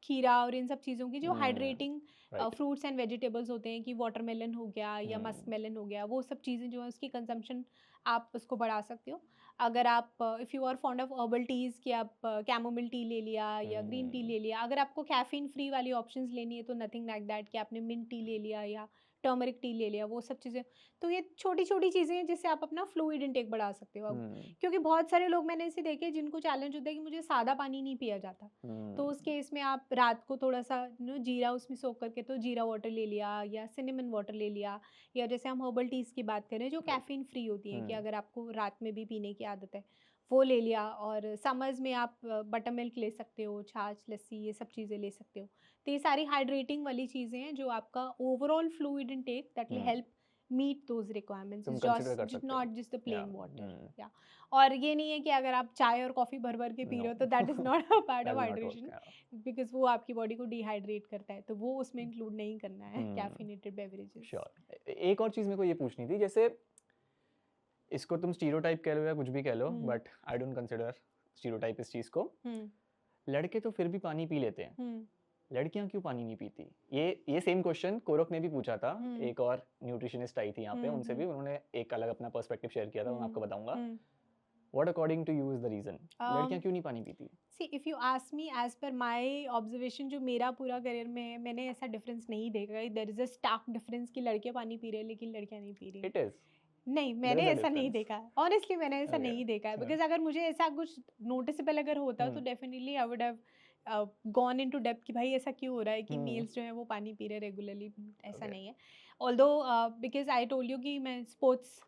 खीरा और इन सब चीज़ों की जो हाइड्रेटिंग फ्रूट्स एंड वेजिटेबल्स होते हैं कि वाटरमेलन हो गया या मस्क मेलन हो गया, वो सब चीज़ें जो है उसकी कंजम्पशन आप उसको बढ़ा सकते हो. अगर आप if you are fond of herbal teas कि आप कैमोमिल टी ले लिया या ग्रीन टी ले लिया, अगर आपको कैफीन फ्री वाली ऑप्शंस लेनी है तो नथिंग लाइक दैट कि आपने मिंट टी ले लिया या टर्मरिक टी ले लिया, वो सब चीज़ें। तो ये छोटी छोटी चीज़ें हैं जिससे आप अपना फ्लूइड इनटेक बढ़ा सकते हो अब, क्योंकि बहुत सारे लोग मैंने ऐसे देखे जिनको चैलेंज होता है कि मुझे सादा पानी नहीं पिया जाता। तो उस केस में आप रात को थोड़ा सा जीरा उसमें सोक करके, तो जीरा वाटर ले लिया या सिनेमन वाटर ले लिया, या जैसे हम हर्बल टीज़ की बात करें जो कैफीन फ्री होती हैं, कि अगर आपको रात में भी पीने की आदत है वो ले लिया। और समर्स में आप बटर मिल्क ले सकते हो, छाछ, लस्सी, ये सब चीज़ें ले सकते हो। तो ये सारी हाइड्रेटिंग वाली चीज़ें हैं जो आपका overall fluid intake that will help meet those requirements, तुम कंसीडर कर सकते हो। Not just the plain water. या और ये नहीं है कि अगर आप चाय और कॉफ़ी भर भर के पी रहे हो तो that is not a part of hydration, because वो आपकी बॉडी को डिहाइड्रेट करता है, तो वो उसमें इंक्लूड नहीं करना है कैफिनेटेड बेवरेजेस। श्योर। एक और चीज़ मेरे को ये पूछनी थी, जैसे इसको तुम स्टीरियोटाइप कह लो या कुछ भी कह लो, but I don't consider stereotype इस चीज़ को। लड़के तो फिर भी पानी पी लेते हैं, लड़कियां क्यों पानी नहीं पीती? ये सेम क्वेश्चन कोरक ने भी पूछा था, एक और न्यूट्रिशनिस्ट आई थी यहाँ पे, उनसे भी उन्होंने एक अलग अपना पर्सपेक्टिव शेयर किया था, मैं आपको बताऊंगा। What according to you is the reason? लड़कियां क्यों नहीं पानी पीती? See, if you ask me, as per my observation, जो मेरा पूरा करियर में है, मैंने ऐसा डिफरेंस नहीं देखा। there is a stark difference कि लड़के पानी पी रहे हैं लेकिन लड़कियां नहीं पी रही। It is. नहीं, मैंने ऐसा नहीं देखा, ऑनेस्टली मैंने ऐसा नहीं देखा है, बिकॉज अगर मुझे ऐसा कुछ नोटिसेबल अगर होता तो definitely I would have gone into depth कि भाई ऐसा क्यों हो रहा है कि मेल्स जो है वो पानी पी रहे रेगुलरली। ऐसा नहीं है, although because I told you कि मैं स्पोर्ट्स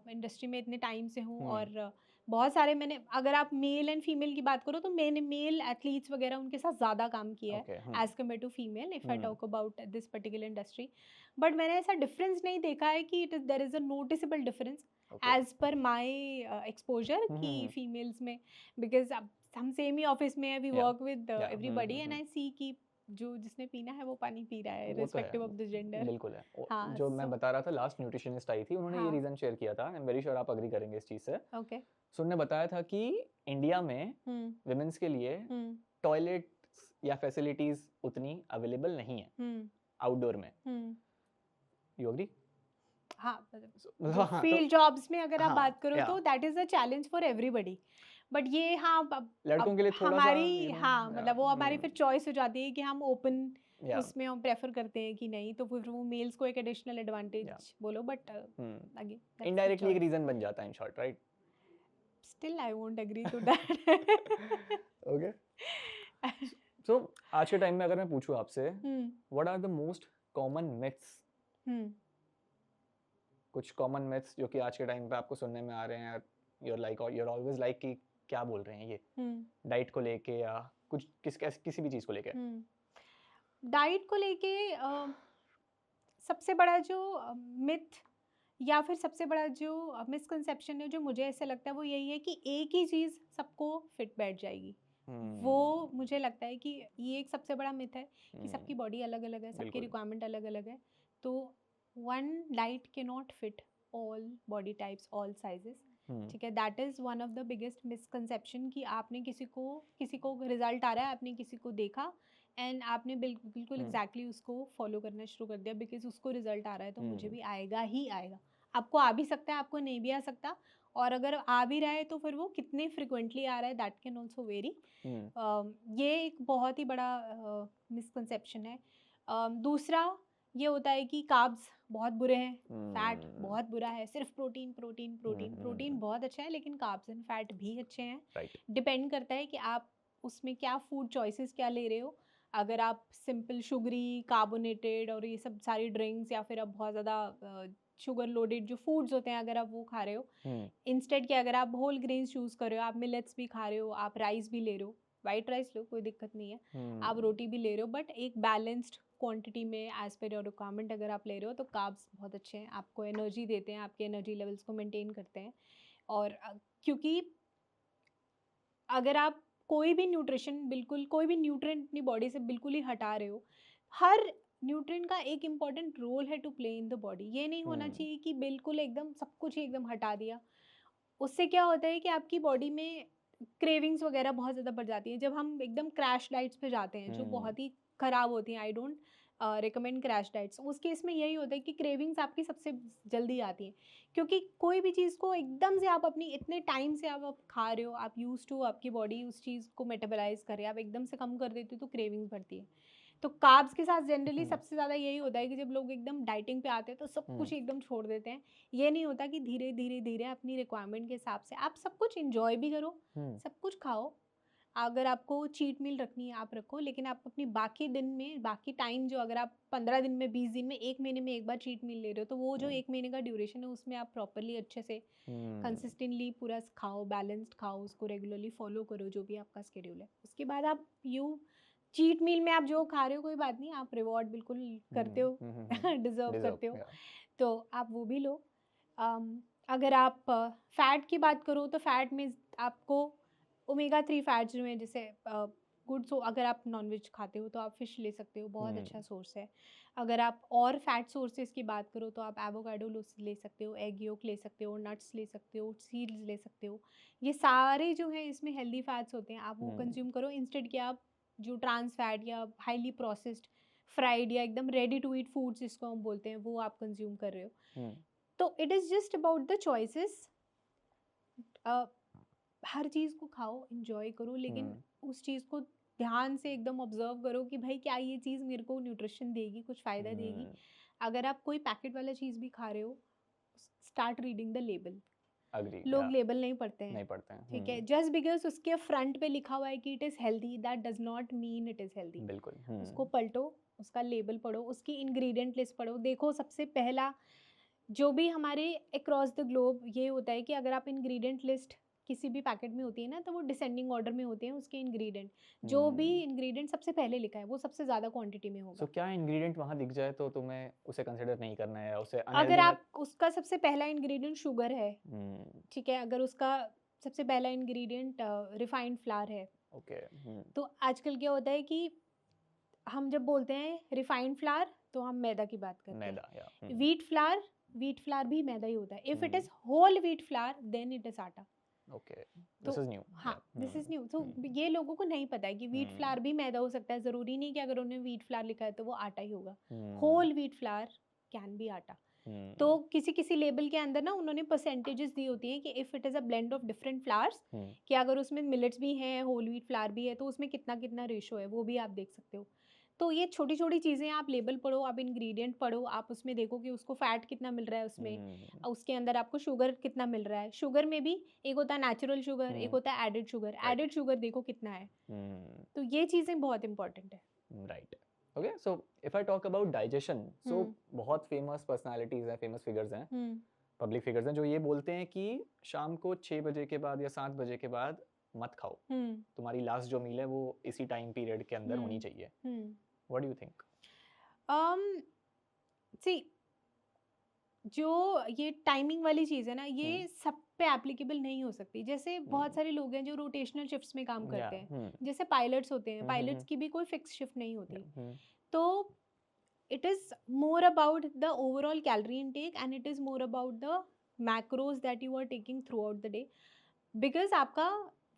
इंडस्ट्री में इतने टाइम से हूँ, और बहुत सारे मैंने, अगर आप मेल एंड फीमेल की बात करो तो मैंने मेल एथलीट्स वगैरह उनके साथ ज़्यादा काम किया है as compare to female, if I talk about this particular industry. But मैंने ऐसा डिफरेंस नहीं देखा है कि there is a noticeable difference as per my exposure कि फीमेल्स में, बिकॉज हम सेम ही ऑफिस में है, we work with everybody, and I see कि जो जिसने पीना है वो पानी पी रहा है रिस्पेक्टिव ऑफ द जेंडर। बिल्कुल है। हाँ, जो मैं बता रहा था, लास्ट न्यूट्रिशनिस्ट आई थी, उन्होंने ये रीजन शेयर किया था, आई एम वेरी श्योर आप अग्री करेंगे इस चीज से। ओके। सो उन्होंने बताया था कि इंडिया में विमेंस के लिए टॉयलेट्स या फैसिलिटीज उतनी अवेलेबल नहीं है आउटडोर में। You agree? हाँ, फील्ड जॉब्स में अगर आप बात करो तो that is a challenge for everybody. But ये लड़कों के लिए थोड़ा हमारी मतलब वो हमारी फिर चॉइस हो जाती है कि हम ओपन उसमें हम प्रेफर करते हैं कि नहीं, तो फिर वो मेल्स को एक एडिशनल एडवांटेज बोलो, बट अगेन इनडायरेक्टली एक रीजन बन जाता है in short, right? Still I won't agree to that. Okay. So आज के टाइम में अगर मैं पूछूं आपसे, what are the most common myths? कुछ कॉमन मिथ्स जो कि आज के टाइम पे आपको सुनने में आ रहे हैं, you're always like कि क्या बोल रहे हैं ये डाइट को लेके या कुछ किसी भी चीज को लेके? डाइट को लेके सबसे बड़ा जो मिथ या फिर सबसे बड़ा जो मिसकंसेप्शन है जो मुझे ऐसे लगता है वो यही है कि एक ही चीज़ सबको फिट बैठ जाएगी। वो मुझे लगता है कि ये एक सबसे बड़ा मिथ है कि सबकी बॉडी अलग अलग है, सबकी रिक्वायरमेंट अलग अलग है, तो वन डाइट के not fit all body types, all sizes. ठीक है, that is one of the biggest misconception कि आपने किसी को रिजल्ट आ रहा है, आपने किसी को देखा एंड आपने बिल्कुल एग्जैक्टली उसको फॉलो करना शुरू कर दिया बिकॉज उसको रिजल्ट आ रहा है तो मुझे भी आएगा ही आएगा। आपको आ भी सकता है, आपको नहीं भी आ सकता, और अगर आ भी रहा है तो फिर वो कितने फ्रिक्वेंटली आ रहा है दैट कैन ऑल्सो वेरी। ये एक बहुत ही बड़ा मिसकंसेप्शन है। दूसरा ये होता है कि कार्ब्स बहुत बुरे हैं, फैट बहुत बुरा है, सिर्फ प्रोटीन प्रोटीन प्रोटीन प्रोटीन बहुत अच्छा है लेकिन कार्ब्स एंड फैट भी अच्छे हैं। डिपेंड करता है कि आप उसमें क्या फूड चॉइसेस क्या ले रहे हो। अगर आप सिंपल शुगरी, कार्बोनेटेड और ये सब सारी ड्रिंक्स या फिर आप बहुत ज़्यादा शुगर लोडेड जो फूड्स होते हैं अगर आप वो खा रहे हो, इंस्टेड के अगर आप होल ग्रेन्स चूज़ कर रहे हो, आप मिलेट्स भी खा रहे हो, आप राइस भी ले रहे हो, वाइट राइस लो कोई दिक्कत नहीं है, आप रोटी भी ले रहे हो, बट एक बैलेंस्ड क्वांटिटी में एज पर योर रिक्वायरमेंट अगर आप ले रहे हो तो कार्ब्स बहुत अच्छे हैं, आपको एनर्जी देते हैं, आपके एनर्जी लेवल्स को मेंटेन करते हैं। और क्योंकि अगर आप कोई भी न्यूट्रिशन, बिल्कुल कोई भी न्यूट्रिएंट अपनी बॉडी से बिल्कुल ही हटा रहे हो, हर न्यूट्रिएंट का एक इम्पॉर्टेंट रोल है to play in the body. ये नहीं होना चाहिए कि बिल्कुल एकदम सब कुछ ही एकदम हटा दिया। उससे क्या होता है कि आपकी बॉडी में क्रेविंग्स वगैरह बहुत ज़्यादा बढ़ जाती है। जब हम एकदम क्रैश डाइट्स पे जाते हैं जो बहुत ही ख़राब होती हैं, I don't recommend crash diets, उस केस में यही होता है कि क्रेविंग्स आपकी सबसे जल्दी आती हैं, क्योंकि कोई भी चीज़ को एकदम से आप अपनी इतने टाइम से आप खा रहे हो, आप यूज टू, आपकी बॉडी उस चीज़ को मेटाबलाइज कर रहे हैं, आप एकदम से कम कर देते हो तो क्रेविंग्स बढ़ती है। तो कार्ब्स के साथ जनरली हम्म, सबसे ज़्यादा यही होता है कि जब लोग एकदम डाइटिंग पे आते हैं तो सब कुछ एकदम छोड़ देते हैं। ये नहीं होता कि धीरे धीरे धीरे अपनी रिक्वायरमेंट के हिसाब से आप सब कुछ इंजॉय भी करो, सब कुछ खाओ। अगर आपको चीट मील रखनी है आप रखो, लेकिन आप अपनी बाकी दिन में, बाकी टाइम जो, अगर आप 15 दिन में, 20 दिन में, 1 महीने में एक बार चीट मील ले रहे हो, तो वो जो 1 महीने का ड्यूरेशन है उसमें आप प्रॉपरली अच्छे से कंसिस्टेंटली पूरा खाओ, बैलेंस्ड खाओ, उसको रेगुलरली फॉलो करो जो भी आपका शेड्यूल है। उसके बाद आप चीट मील में आप जो खा रहे हो कोई बात नहीं, आप रिवॉर्ड बिल्कुल करते हो, डिजर्व करते हो, तो आप वो भी लो। अगर आप फैट की बात करो तो फैट में आपको ओमेगा 3 फैट्स जो हैं, जैसे गुड, सो अगर आप नॉनवेज खाते हो तो आप फिश ले सकते हो, बहुत अच्छा सोर्स है। अगर आप और फैट सोर्सेज की बात करो तो आप एवोकाडो ले सकते हो, एग योक ले सकते हो, नट्स ले सकते हो, सीड्स ले सकते हो। ये सारे जो हैं इसमें हेल्दी फैट्स होते हैं, आप वो कंज्यूम करो इंस्टेड कि आप जो ट्रांस फैट या हाईली प्रोसेस्ड, फ्राइड या एकदम रेडी टू ईट फूड्स जिसको हम बोलते हैं, वो आप कंज्यूम कर रहे हो। तो it is just about the choices. हर चीज़ को खाओ, इंजॉय करो, लेकिन उस चीज़ को ध्यान से एकदम ऑब्जर्व करो कि भाई क्या ये चीज़ मेरे को न्यूट्रिशन देगी, कुछ फ़ायदा देगी। अगर आप कोई पैकेट वाला चीज़ भी खा रहे हो, स्टार्ट रीडिंग द लेबल। लोग लेबल नहीं पढ़ते हैं, ठीक है, जस्ट बिकॉज उसके फ्रंट पे लिखा हुआ है कि it is healthy, that does not mean it is healthy. बिल्कुल। उसको पलटो, उसका लेबल पढ़ो, उसकी इंग्रेडिएंट लिस्ट पढ़ो। देखो, सबसे पहला जो भी हमारे अक्रॉस द ग्लोब ये होता है कि अगर आप इंग्रेडिएंट लिस्ट किसी भी पैकेट में होती है ना, तो वो डिसेंडिंग ऑर्डर में होते हैं उसके इंग्रेडिएंट। जो भी इंग्रेडिएंट सबसे पहले लिखा है वो सबसे ज़्यादा क्वांटिटी में होगा। सो क्या इंग्रेडिएंट वहाँ दिख जाए तो तुम्हें उसे कंसिडर नहीं करना है या उसे अगर अनहेल्दी आप उसका सबसे पहला इंग्रेडिएंट शुगर है, ठीक है, अगर उसका सबसे पहला इंग्रेडिएंट रिफाइंड फ्लावर है, ओके, तो आजकल क्या होता है कि हम जब बोलते हैं रिफाइंड फ्लावर तो हम मैदा की बात करते हैं। मैदा या व्हीट फ्लावर भी मैदा ही होता है। If it is whole wheat flour then it is atta. Okay, तो दिस इज न्यू। हाँ, दिस इज न्यू। तो ये लोगों को नहीं पता है कि व्हीट फ्लावर भी मैदा हो सकता है। जरूरी नहीं कि अगर उन्हें व्हीट फ्लावर लिखा है तो वो आटा ही होगा। Whole wheat flour can be atta. तो किसी किसी लेबल के अंदर ना उन्होंने परसेंटेजेस दी होती हैं कि if it is a blend of different flowers, कि अगर उसमें मिलेट्स भी हैं, होल व्हीट फ्लावर भी है, तो उसमें कितना कितना रेशो है वो भी आप देख सकते हो। तो ये छोटी छोटी चीज़ें, आप लेबल पढ़ो, आप इंग्रेडिएंट पढ़ो, आप उसमें देखो कि उसको फैट कितना मिल रहा है उसमें, उसके अंदर आपको शुगर कितना मिल रहा है। शुगर में भी एक होता है नेचुरल शुगर, एक होता है एडेड शुगर। एडेड शुगर देखो कितना है। तो ये चीज़ें बहुत इंपॉर्टेंट है। Right. Okay, so if I talk about digestion, so बहुत फेमस पर्सनालिटीज हैं, फेमस फिगर्स हैं, पब्लिक फिगर्स हैं जो ये बोलते हैं कि शाम को 6 बजे के बाद या 7 बजे के बाद मत खाओ, तुम्हारी लास्ट जो मील है वो इसी टाइम पीरियड के अंदर होनी चाहिए। What do you think? See, जो ये टाइमिंग वाली चीज़ है ना, ये सब पे एप्लीकेबल नहीं हो सकती। जैसे बहुत सारे लोग हैं जो रोटेशनल शिफ्ट्स में काम करते हैं, जैसे पायलट्स होते हैं, पायलट्स की भी कोई फिक्स शिफ्ट नहीं होती। तो it is more about the overall calorie intake and it is more about the macros that you are taking throughout the day, because आपका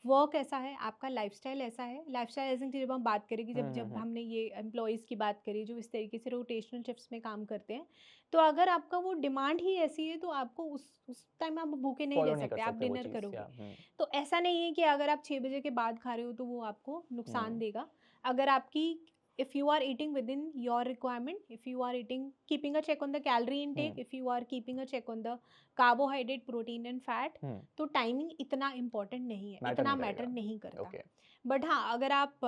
वर्क ऐसा है, आपका लाइफस्टाइल ऐसा है। लाइफस्टाइल ऐसे जब हम बात करें कि जब जब हमने ये एम्प्लॉयज़ की बात करी जो इस तरीके से रोटेशनल शिफ्ट्स में काम करते हैं, तो अगर आपका वो डिमांड ही ऐसी है तो आपको उस टाइम आप भूखे नहीं रह सकते, आप डिनर करोगे। तो ऐसा नहीं है कि अगर आप 6 बजे के बाद खा रहे हो तो वो आपको नुकसान देगा। अगर आपकी if you are eating within your requirement, if you are eating, keeping a check on the calorie intake, if you are keeping a check on the carbohydrate, protein and fat, तो टाइमिंग इतना इम्पोर्टेंट नहीं है, इतना मैटर नहीं करता। बट हाँ, अगर आप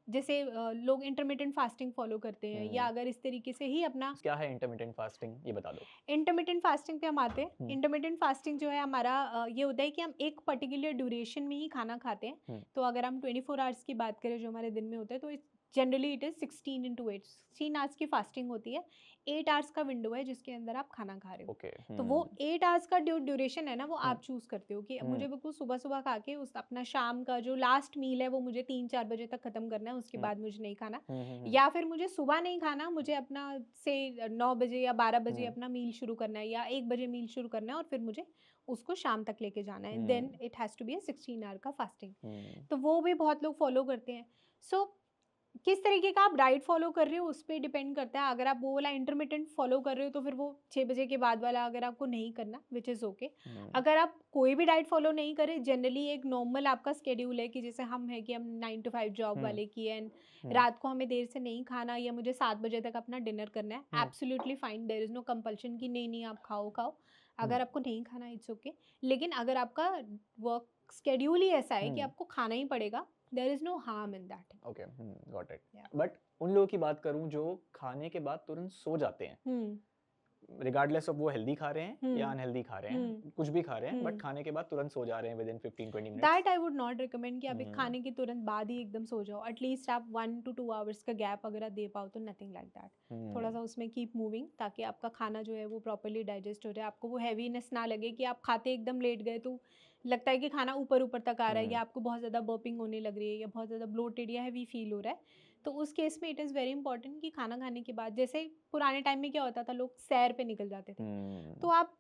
जैसे लोग इंटरमिटेंट फास्टिंग फॉलो करते हैं, या अगर इस तरीके से ही अपना, क्या है इंटरमिटेंट फास्टिंग, ये बता दो। इंटरमिटेंट फास्टिंग पे हम आते हैं। इंटरमिटेंट फास्टिंग जो है हमारा ये होता है कि हम एक पर्टिकुलर ड्यूरेशन में ही खाना खाते हैं। तो अगर हम 24 आवर्स की बात करें जो हमारे दिन में होता है, तो generally it is 16 into 8, 16 hours की फास्टिंग होती है। 8 आवर्स का विंडो है जिसके अंदर आप खाना खा रहे हो। तो वो 8 आवर्स का ड्यूरेशन है ना, वो आप चूज करते हो कि मुझे बिल्कुल सुबह सुबह खा के उस अपना शाम का जो लास्ट मील है वो मुझे 3-4 बजे तक खत्म करना है, उसके बाद मुझे नहीं खाना। या फिर मुझे सुबह नहीं खाना, मुझे अपना से 9 बजे या 12 बजे अपना मील शुरू करना है, या 1 बजे मील शुरू करना है, और फिर मुझे उसको शाम तक लेके जाना है। Then it has to be 16 hour का फास्टिंग। तो वो भी बहुत लोग फॉलो करते हैं। सो किस तरीके का आप डाइट फॉलो कर रहे हो उस पे डिपेंड करता है। अगर आप वो वाला इंटरमिटेंट फॉलो कर रहे हो तो फिर वो 6 बजे के बाद वाला अगर आपको नहीं करना, विच इज़ ओके। अगर आप कोई भी डाइट फॉलो नहीं करें, जनरली एक नॉर्मल आपका स्केड्यूल है कि जैसे हम है कि हम 9 to 5 जॉब वाले की है, एंड रात को हमें देर से नहीं खाना या मुझे 7 बजे तक अपना डिनर करना है, absolutely fine, there is no compulsion कि नहीं आप खाओ। अगर आपको नहीं खाना, इट्स ओके। लेकिन अगर आपका वर्क स्केड्यूल ही ऐसा है कि आपको खाना ही पड़ेगा, there is no harm in that. Okay, got it. Yeah. But उन लोगों की बात करूं जो खाने के बाद तुरंत सो जाते हैं, रिगार्डलेस ऑफ वो हेल्दी खा रहे हैं या अनहेल्दी खा रहे हैं, कुछ भी खा रहे हैं, बट खाने के बाद तुरंत सो जा रहे हैं within 15-20 minutes. That I would not recommend कि आप खाने के तुरंत बाद ही एकदम सो जाओ। एटलीस्ट आप 1 to 2 आवर्स का गैप अगर आप दे पाओ तो नथिंग लाइक दैट। थोड़ा सा उसमें कीप मूविंग ताकि आपका खाना जो है वो प्रॉपर्ली डाइजेस्ट हो जाए, आपको वो हैवीनेस ना लगे कि आप खाते एकदम लेट गए तो लगता है कि खाना ऊपर तक आ रहा है, या आपको बहुत ज़्यादा बर्पिंग होने लग रही है, या बहुत ज़्यादा ब्लोटेड या हैवी फील हो रहा है। तो उस केस में इट इज़ वेरी इंपॉर्टेंट कि खाना खाने के बाद, जैसे पुराने टाइम में क्या होता था, लोग सैर पे निकल जाते थे, तो आप,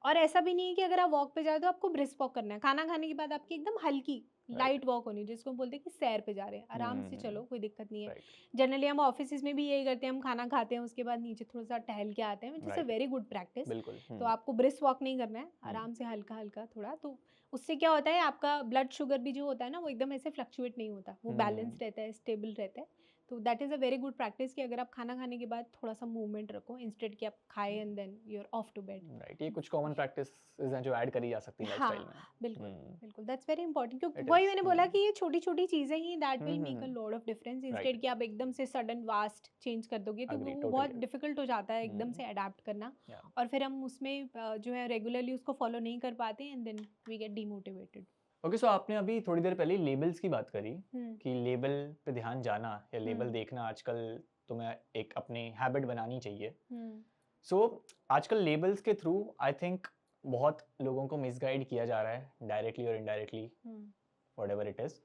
और ऐसा भी नहीं है कि अगर आप वॉक पे जाओ तो आपको ब्रिस्क वॉक करना है, खाना खाने के बाद आपकी एकदम हल्की लाइट वॉक होनी, जिसको हम बोलते हैं कि सैर पे जा रहे हैं, आराम से चलो, कोई दिक्कत नहीं है। जनरली हम ऑफिस में भी यही करते हैं, हम खाना खाते हैं उसके बाद नीचे थोड़ा सा टहल के आते हैं, विच is a very good practice. तो आपको ब्रिस्क वॉक नहीं करना है, आराम से हल्का हल्का थोड़ा, तो उससे क्या होता है, आपका ब्लड शुगर भी जो होता है ना, वो एकदम ऐसे फ्लक्चुएट नहीं होता, वो बैलेंस रहता है, स्टेबल रहता है। तो that is a very good practice कि अगर आप खाना खाने के बाद थोड़ा सा मूवमेंट रखो, इंस्टेड कि आप खाए and then you are off to bed. Right, ये कुछ कॉमन प्रैक्टिसेस हैं जो ऐड करी जा सकती है लाइफस्टाइल में। बिल्कुल दैट्स वेरी इंपॉर्टेंट, क्योंकि वही मैंने बोला कि ये छोटी छोटी चीज़ें ही that will make a lot of difference. Instead कि आप एकदम से सडन वास्ट चेंज कर दोगे तो वो बहुत डिफिकल्ट हो जाता है एकदम से अडाप्ट करना, और फिर हम उसमें जो है रेगुलरली उसको फॉलो नहीं कर पाते, and then we get demotivated. Okay, so आपने अभी थोड़ी देर पहले लेबल्स की बात करी कि लेबल पे ध्यान जाना या लेबल देखना आजकल तुम्हें एक अपनी हैबिट बनानी चाहिए। सो आजकल लेबल्स के थ्रू आई थिंक बहुत लोगों को मिसगाइड किया जा रहा है, डायरेक्टली और indirectly, whatever it is.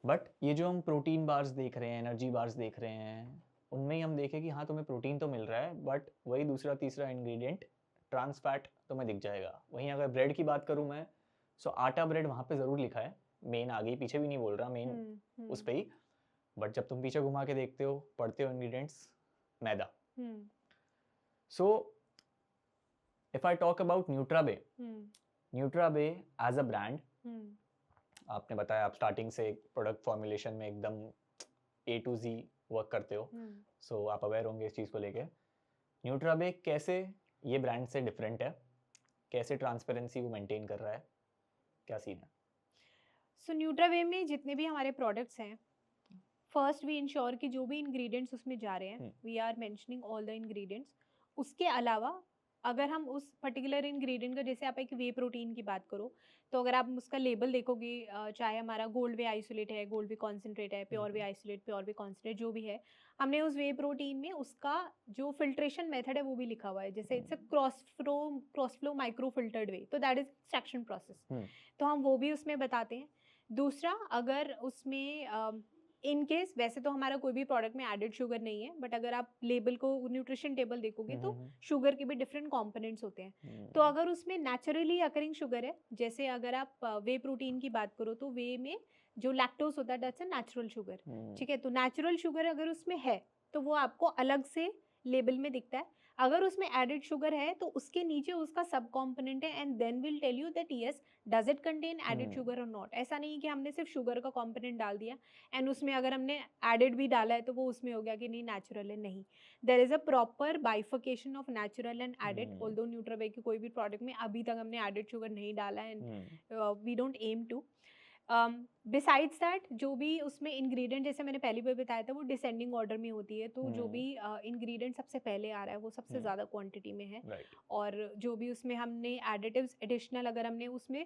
But ये जो हम प्रोटीन बार्स देख रहे हैं, एनर्जी बार्स देख रहे हैं, उनमें ही हम देखें कि हाँ तुम्हें प्रोटीन तो मिल रहा है, बट वही दूसरा तीसरा इंग्रेडिएंट ट्रांस फैट तुम्हें दिख जाएगा। वहीं अगर ब्रेड की बात करूँ मैं, सो आटा ब्रेड वहाँ पे ज़रूर लिखा है, मेन आगे पीछे भी नहीं बोल रहा, मेन उस पे ही, बट जब तुम पीछे घुमा के देखते हो, पढ़ते हो ingredients, maida. So if I talk about Nutrabay, Nutrabay as a brand, आपने बताया आप स्टार्टिंग से प्रोडक्ट फॉर्मुलेशन में एकदम A to Z वर्क करते हो, सो आप अवेयर होंगे इस चीज़ को लेके। न्यूट्राबे कैसे ये ब्रांड से डिफरेंट है, कैसे ट्रांसपेरेंसी वो मेंटेन कर रहा है, क्या सीन है? सो न्यूट्रावे में जितने भी हमारे प्रोडक्ट्स हैं, फर्स्ट वी इंश्योर कि जो भी इंग्रेडिएंट्स उसमें जा रहे हैं, we are mentioning all the ingredients. उसके अलावा अगर हम उस पर्टिकुलर इंग्रेडिएंट का, जैसे आप एक वे प्रोटीन की बात करो, तो अगर आप उसका लेबल देखोगे, चाहे हमारा गोल्ड वे आइसोलेट है, गोल्ड वे कॉन्सेंट्रेट है, प्योर वे आइसोलेट, प्योर वे कॉन्सेंट्रेट, जो भी है, हमने उस वे प्रोटीन में उसका जो फिल्ट्रेशन मेथड है वो भी लिखा हुआ है, जैसे it's a cross flow micro filtered whey, तो दैट इज एक्सट्रैक्शन प्रोसेस, तो हम वो भी उसमें बताते हैं। दूसरा, अगर उसमें इन केस, वैसे तो हमारा कोई भी प्रोडक्ट में एडेड शुगर नहीं है, बट अगर आप लेबल को, न्यूट्रिशन टेबल देखोगे तो शुगर के भी डिफरेंट कंपोनेंट्स होते हैं। तो अगर उसमें नेचुरली अकरिंग शुगर है, जैसे अगर आप वे प्रोटीन की बात करो तो वे में जो लैक्टोज होता है दैट्स अ नेचुरल शुगर, ठीक है। तो नेचुरल शुगर अगर उसमें है तो वो आपको अलग से लेबल में दिखता है। अगर उसमें एडेड शुगर है तो उसके नीचे उसका सब कॉम्पोनेंट है, and then will tell you that yes does it contain added sugar और नॉट। ऐसा नहीं कि हमने सिर्फ शुगर का कॉम्पोनेंट डाल दिया एंड उसमें अगर हमने एडेड भी डाला है तो वो उसमें हो गया कि नहीं नेचुरल है, नहीं। There is a proper bifurcation of natural and added. Although न्यूट्रावे के कोई भी प्रोडक्ट में अभी तक हमने एडेड शुगर नहीं डाला है, and we don't aim to. Besides that जो भी उसमें इंग्रेडिएंट, जैसे मैंने पहले भी बताया था, वो डिसेंडिंग ऑर्डर में होती है, तो जो भी इंग्रेडिएंट सबसे पहले आ रहा है वो सबसे ज़्यादा क्वांटिटी में है, और जो भी उसमें हमने एडिटिव्स एडिशनल, अगर हमने उसमें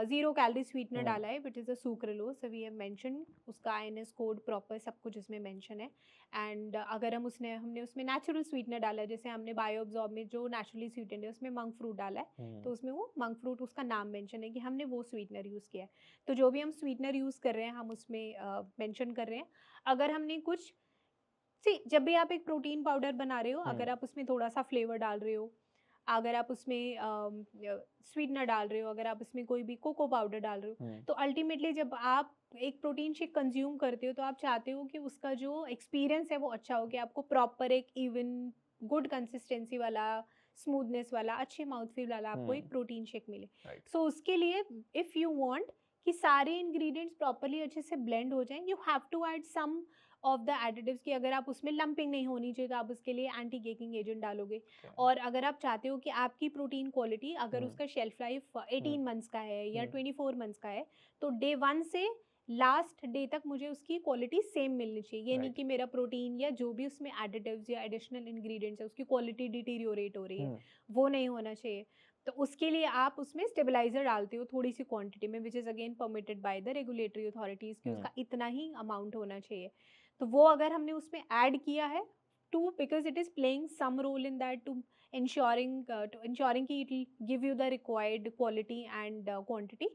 0 कैलोरी स्वीटनर डाला है which is a sucralose, so we have mention उसका INS कोड प्रॉपर सब कुछ इसमें मेंशन है। एंड अगर हमने उसमें नेचुरल स्वीटनर डाला है, जैसे हमने बायोअब्जॉर्ब में जो नेचुरली स्वीटेंड है उसमें मंक फ्रूट डाला है, तो उसमें वो मंक फ्रूट उसका नाम मेंशन है कि हमने वो स्वीटनर यूज़ किया है। तो जो भी हम स्वीटनर यूज़ कर रहे हैं हम उसमें मेंशन कर रहे हैं। अगर हमने कुछ जब भी आप एक प्रोटीन पाउडर बना रहे हो, अगर आप उसमें थोड़ा सा फ्लेवर डाल रहे हो, अगर आप उसमें स्वीटनर डाल रहे हो, अगर आप उसमें कोई भी कोको पाउडर डाल रहे हो, तो अल्टीमेटली जब आप एक प्रोटीन शेक कंज्यूम करते हो तो आप चाहते हो कि उसका जो एक्सपीरियंस है वो अच्छा हो, कि आपको प्रॉपर एक इवन गुड कंसिस्टेंसी वाला, स्मूथनेस वाला, अच्छे माउथ फील वाला आपको एक प्रोटीन शेक मिले। सो उसके लिए इफ़ यू वांट कि सारे इंग्रेडिएंट्स प्रॉपरली अच्छे से ब्लेंड हो जाएं, you have to add some of the additives, कि अगर आप उसमें लंपिंग नहीं होनी चाहिए तो आप उसके लिए एंटी केकिंग एजेंट डालोगे। और अगर आप चाहते हो कि आपकी प्रोटीन क्वालिटी, अगर उसका शेल्फ लाइफ 18 मंथ्स का है या 24 मंथ्स का है, तो डे 1 से लास्ट डे तक मुझे उसकी क्वालिटी सेम मिलनी चाहिए। ये नहीं कि मेरा प्रोटीन या जो भी उसमें एडिटिव्स या एडिशनल इंग्रेडिएंट्स है उसकी क्वालिटी डिटीरियोरेट हो रही है, वो नहीं होना चाहिए। तो उसके लिए आप उसमें स्टेबलाइजर डालते हो थोड़ी सी क्वांटिटी में, which is again permitted by the regulatory authorities कि उसका इतना ही अमाउंट होना चाहिए। तो वो अगर हमने उसमें ऐड किया है too, because it is playing some role in that to ensuring कि it will give you the required quality and quantity,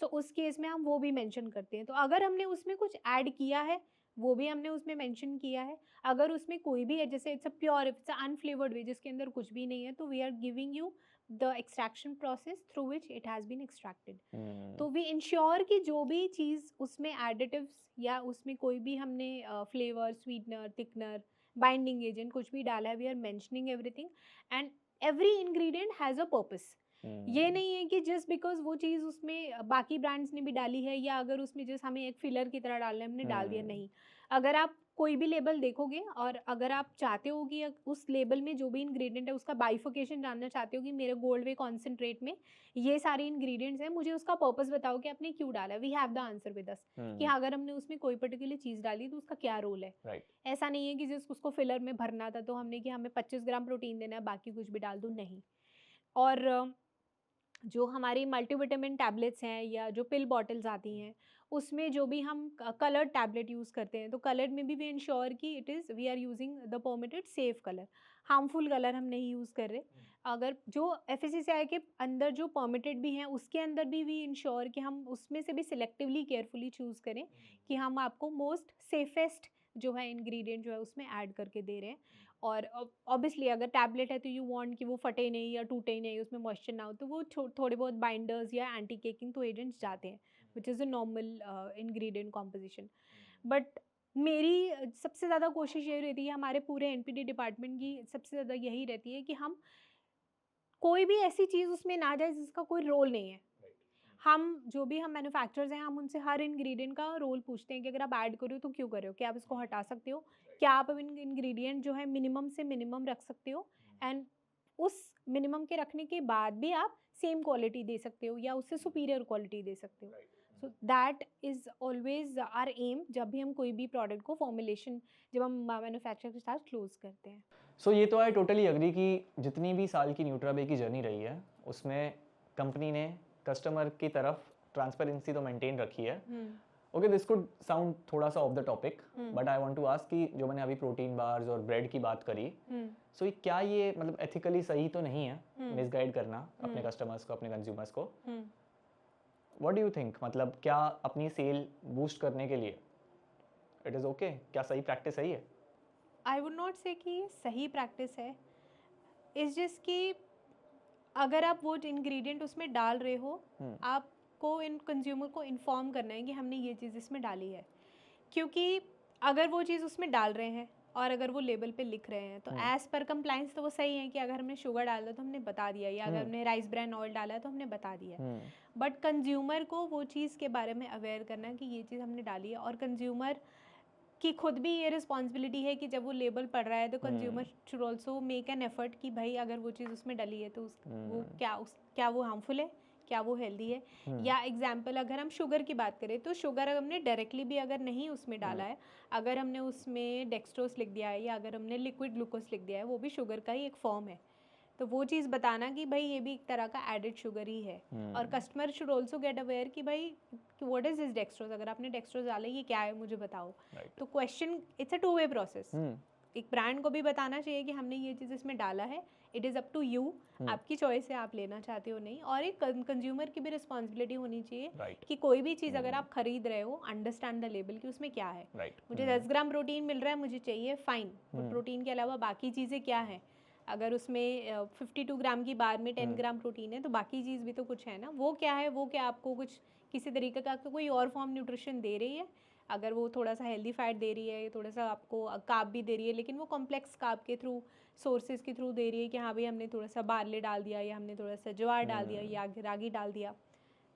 so उस केस में हम वो भी मेंशन करते हैं। तो अगर हमने उसमें कुछ ऐड किया है वो भी हमने उसमें मेंशन किया है। अगर उसमें कोई भी है, जैसे it's a pure, it's a unflavoured whey जिसके अंदर कुछ भी नहीं है, तो we are giving you the extraction process through which it has been extracted. तो वी इंश्योर कि जो भी चीज़ उसमें एडिटिव्स या उसमें कोई भी हमने flavour, sweetener, thickener, binding agent कुछ भी डाला है, we are mentioning everything and every ingredient has a purpose. ये नहीं है कि जस्ट बिकॉज वो चीज़ उसमें बाकी ब्रांड्स ने भी डाली है, या अगर उसमें जस्ट हमें एक फिलर की तरह डालना है हमने डाल दिया, नहीं। अगर आप कोई भी लेबल देखोगे और अगर आप चाहते हो कि उस लेबल में जो भी इंग्रेडिएंट है उसका बाइफिकेशन जानना चाहते हो कि मेरे गोल्ड वे कॉन्सेंट्रेट में ये सारे इंग्रेडिएंट्स हैं, मुझे उसका पर्पस बताओ कि आपने क्यों डाला है, we have the answer with us कि हाँ, अगर हमने उसमें कोई पर्टिकुलर चीज़ डाली तो उसका क्या रोल है। ऐसा नहीं है कि जस्ट उसको फिलर में भरना था तो हमने कि हमें 25 ग्राम प्रोटीन देना है बाकी कुछ भी डाल दो, नहीं। और जो हमारी मल्टीविटामिन टैबलेट्स हैं या जो पिल बॉटल्स आती हैं उसमें जो भी हम कलर्ड टैबलेट यूज़ करते हैं, तो कलर्ड में भी वी इंश्योर कि it is we are using the permitted safe colour, harmful colour हम नहीं यूज़ कर रहे। अगर जो FSSAI के अंदर जो परमिटेड भी हैं उसके अंदर भी वी इंश्योर कि हम उसमें से भी सिलेक्टिवली केयरफुली चूज़ करें कि हम आपको मोस्ट सेफेस्ट जो है इंग्रेडिएंट जो है उसमें ऐड करके दे रहे हैं। और ऑब्वियसली अगर टैबलेट है तो यू वांट कि वो फटे नहीं या टूटे नहीं, उसमें मॉइस्चर ना हो, तो वो थोड़े बहुत बाइंडर्स या एंटी केकिंग तो एजेंट्स जाते हैं, विच is a normal ingredient composition. But मेरी सबसे ज़्यादा कोशिश ये रहती है, हमारे पूरे NPD डिपार्टमेंट की सबसे ज़्यादा यही रहती है कि हम कोई भी ऐसी चीज़ उसमें ना जाए जिसका कोई रोल नहीं है। हम जो भी हम मैन्युफैक्चरर्स हैं, हम उनसे हर इंग्रेडिएंट का रोल पूछते हैं कि अगर आप ऐड कर रहे हो तो क्यों कर रहे हो, क्या आप इसको हटा सकते हो, क्या आप इंग्रेडिएंट जो है मिनिमम से मिनिमम रख सकते हो, एंड उस मिनिमम के रखने के बाद भी आप सेम क्वालिटी दे सकते हो या उससे सुपीरियर क्वालिटी दे सकते हो। So that is always our aim जब भी हम कोई भी प्रोडक्ट को फॉर्मुलेशन जब हम मैन्युफैक्चरर के साथ क्लोज करते हैं। सो ये तो आई टोटली अग्री कि जितनी भी साल की न्यूट्राबे की जर्नी रही है उसमें कंपनी ने कस्टमर की तरफ ट्रांसपेरेंसी तो मेंटेन रखी है। ओके, दिस कुड साउंड थोड़ा सा of the topic, but I want to ask कि जो मैंने अभी प्रोटीन बार्स और ब्रेड की बात करी, सो क्या ये मतलब एथिकली सही तो नहीं है मिसगाइड करना अपने कस्टमर्स को, अपने कंज्यूमर्स को? व्हाट डू यू थिंक, मतलब क्या अपनी सेल बूस्ट करने के लिए इट इज़ ओके? क्या सही प्रैक्टिस सही है? आई वुड नॉट से कि ये सही प्रैक्टिस है, इस जस्ट कि अगर आप वो इंग्रेडिएंट उसमें डाल रहे हो, आपको इन कंज्यूमर को इन्फॉर्म करना है कि हमने ये चीज़ इसमें डाली है। क्योंकि अगर वो चीज़ उसमें डाल रहे हैं और अगर वो लेबल पे लिख रहे हैं तो एज़ पर कंप्लाइंस तो वो सही है कि अगर हमने शुगर डाला तो हमने बता दिया, या अगर हमने राइस ब्रान ऑयल डाला है तो हमने बता दिया। बट कंज्यूमर को वो चीज़ के बारे में अवेयर करना कि ये चीज़ हमने डाली है, और कंज्यूमर कि खुद भी ये रिस्पॉन्सिबिलिटी है कि जब वो लेबल पढ़ रहा है तो consumer should also make an effort कि भाई अगर वो चीज़ उसमें डली है तो वो क्या वो हार्मफुल है, क्या वो हेल्दी है। या एग्जाम्पल अगर हम शुगर की बात करें तो शुगर अगर हमने डायरेक्टली भी अगर नहीं उसमें डाला है, अगर हमने उसमें डेक्सट्रोज लिख दिया है या अगर हमने लिक्विड ग्लूकोज लिख दिया है, वो भी शुगर का ही एक फॉर्म है, तो वो चीज़ बताना कि भाई ये भी एक तरह का एडेड शुगर ही है। और customer should also get aware कि भाई व्हाट इज दिस डेक्सट्रोज, अगर आपने डेक्सट्रोज डाला ये क्या है मुझे बताओ। तो question, it's a two way process. एक ब्रांड को भी बताना चाहिए कि हमने ये चीज़ इसमें डाला है, it is up to you, आपकी चॉइस है आप लेना चाहते हो नहीं। और एक कंज्यूमर की भी रिस्पॉन्सिबिलिटी होनी चाहिए कि कोई भी चीज़ अगर आप खरीद रहे हो, अंडरस्टैंड द लेबल कि उसमें क्या है। मुझे 10 ग्राम प्रोटीन मिल रहा है, मुझे चाहिए, फाइन, प्रोटीन के अलावा बाकी चीज़ें क्या है, अगर उसमें 52 ग्राम की बार में 10 ग्राम प्रोटीन है तो बाकी चीज़ भी तो कुछ है ना, वो क्या है, वो क्या आपको कुछ किसी तरीके का आपको कोई और फॉर्म न्यूट्रिशन दे रही है। अगर वो थोड़ा सा हेल्दी फैट दे रही है, थोड़ा सा आपको कार्ब भी दे रही है, लेकिन वो कॉम्प्लेक्स कार्ब के थ्रू, सोर्सेज के थ्रू दे रही है कि हाँ भाई हमने थोड़ा सा बार्ले डाल दिया या हमने थोड़ा सा ज्वार डाल दिया या रागी डाल दिया,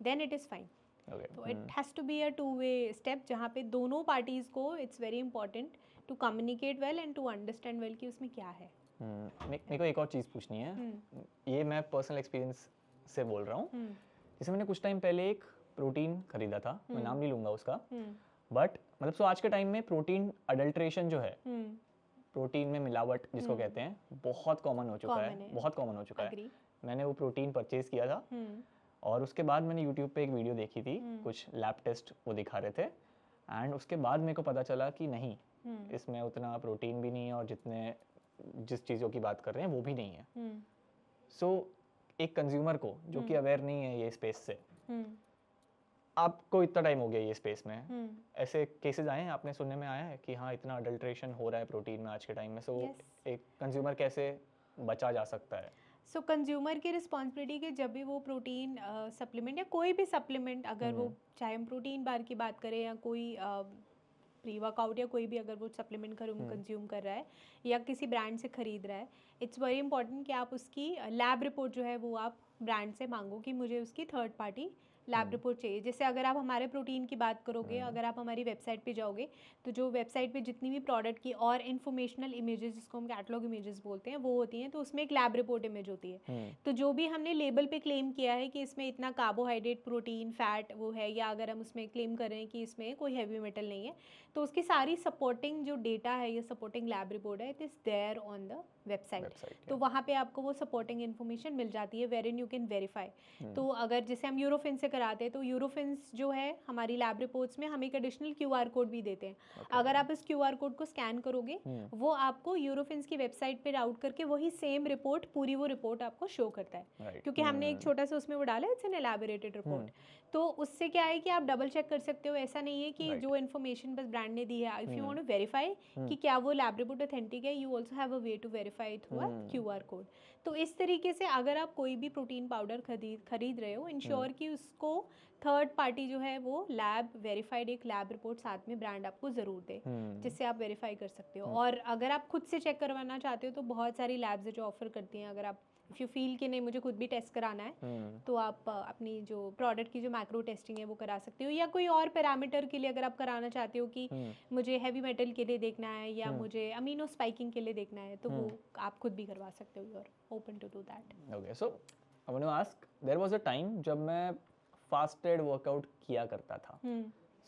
देन इट इज़ फाइन। तो it has to be a two way step जहाँ पे दोनों पार्टीज़ को it's very important to communicate well and to understand well कि उसमें क्या है। मेरे को एक और चीज़ पूछनी है, ये मैं पर्सनल एक्सपीरियंस से बोल रहा हूँ। जैसे मैंने कुछ टाइम पहले एक प्रोटीन खरीदा था, मैं नाम नहीं लूँगा उसका, बट मतलब सो आज के टाइम में प्रोटीन अडल्ट्रेशन जो है, प्रोटीन में मिलावट जिसको कहते हैं, बहुत कॉमन हो चुका है, बहुत कॉमन हो चुका है। मैंने वो प्रोटीन परचेज किया था और उसके बाद मैंने यूट्यूब पे एक वीडियो देखी थी, कुछ लैब टेस्ट वो दिखा रहे थे, एंड उसके बाद मेरे को पता चला कि नहीं, इसमें उतना प्रोटीन भी नहीं है और जिस चीज़ों की बात कर रहे हैं वो भी नहीं है। सो एक कंज्यूमर को जो कि अवेयर नहीं है ये स्पेस से, आपको इतना टाइम हो गया ये स्पेस में, ऐसे केसेस आए हैं, आपने सुनने में आया है कि हाँ इतना अडल्ट्रेशन हो रहा है प्रोटीन में आज के टाइम में, सो एक कंज्यूमर कैसे बचा जा सकता है? सो कंज्यूमर की रिस्पॉन्सिबिलिटी कि जब भी वो प्रोटीन सप्लीमेंट या कोई भी सप्लीमेंट, अगर वो चाहे हम प्रोटीन बार की बात करें या कोई प्री वर्कआउट या कोई भी अगर वो सप्लीमेंट कंज्यूम कर रहा है या किसी ब्रांड से खरीद रहा है, इट्स वेरी इंपॉर्टेंट कि आप उसकी लैब रिपोर्ट जो है वो आप ब्रांड से मांगो कि मुझे उसकी थर्ड पार्टी लैब रिपोर्ट चाहिए। जैसे अगर आप हमारे प्रोटीन की बात करोगे, अगर आप हमारी वेबसाइट पे जाओगे तो जो वेबसाइट पे जितनी भी प्रोडक्ट की और इन्फॉर्मेशनल इमेजेस, जिसको हम कैटलॉग इमेजेस बोलते हैं, वो होती हैं, तो उसमें एक लैब रिपोर्ट इमेज होती है। तो जो भी हमने लेबल पे क्लेम किया है कि इसमें इतना कार्बोहाइड्रेट, प्रोटीन, फैट वो है, या अगर हम उसमें क्लेम कर रहे हैं कि इसमें कोई हैवी मेटल नहीं है, तो उसकी सारी सपोर्टिंग जो डेटा है या सपोर्टिंग लैब रिपोर्ट है, it is there on the website. तो वहाँ पे आपको वो सपोर्टिंग इन्फॉर्मेशन मिल जाती है where in you can verify. तो अगर जैसे हम यूरोफिन से कराते हैं तो यूरोफिन्स जो है हमारी लैब रिपोर्ट्स में हम एक एडिशनल QR कोड भी देते हैं। अगर आप इस QR कोड को स्कैन करोगे, वो आपको यूरोफिन्स की वेबसाइट पे राउट करके वही सेम रिपोर्ट, पूरी वो रिपोर्ट आपको शो करता है, क्योंकि हमने एक छोटा सा उसमें वो डाला है, इट्स एन एलैबोरेटेड रिपोर्ट। तो उससे क्या है कि आप डबल चेक कर सकते हो। ऐसा नहीं है कि जो इन्फॉर्मेशन बस ब्रांड ने दी है, if you want to verify कि क्या वो लैब रिपोर्ट ऑथेंटिक है, you also have a way to verify through a QR code. तो इस तरीके से अगर आप कोई भी प्रोटीन पाउडर खरीद रहे हो, इंश्योर कि उसको थर्ड पार्टी जो है वो लैब वेरीफाइड एक लैब रिपोर्ट साथ में ब्रांड आपको ज़रूर दे, जिससे आप वेरीफाई कर सकते हो। और अगर आप खुद से चेक करवाना चाहते हो तो बहुत सारी लैब्स है जो ऑफर करती हैं। अगर आप इफ़ यू फील कि नहीं मुझे खुद भी टेस्ट कराना है, तो आप अपनी जो प्रोडक्ट की जो मैक्रो टेस्टिंग है वो करा सकते हो, या कोई और पैरामीटर के लिए अगर आप कराना चाहते हो कि मुझे हैवी मेटल के लिए देखना है या मुझे अमीनो स्पाइकिंग के लिए देखना है, तो वो आप खुद भी करवा सकते हो। You are open to do that. Okay, so I want to ask, there was a time जब मैं फास्टेड वर्कआउट किया करता था।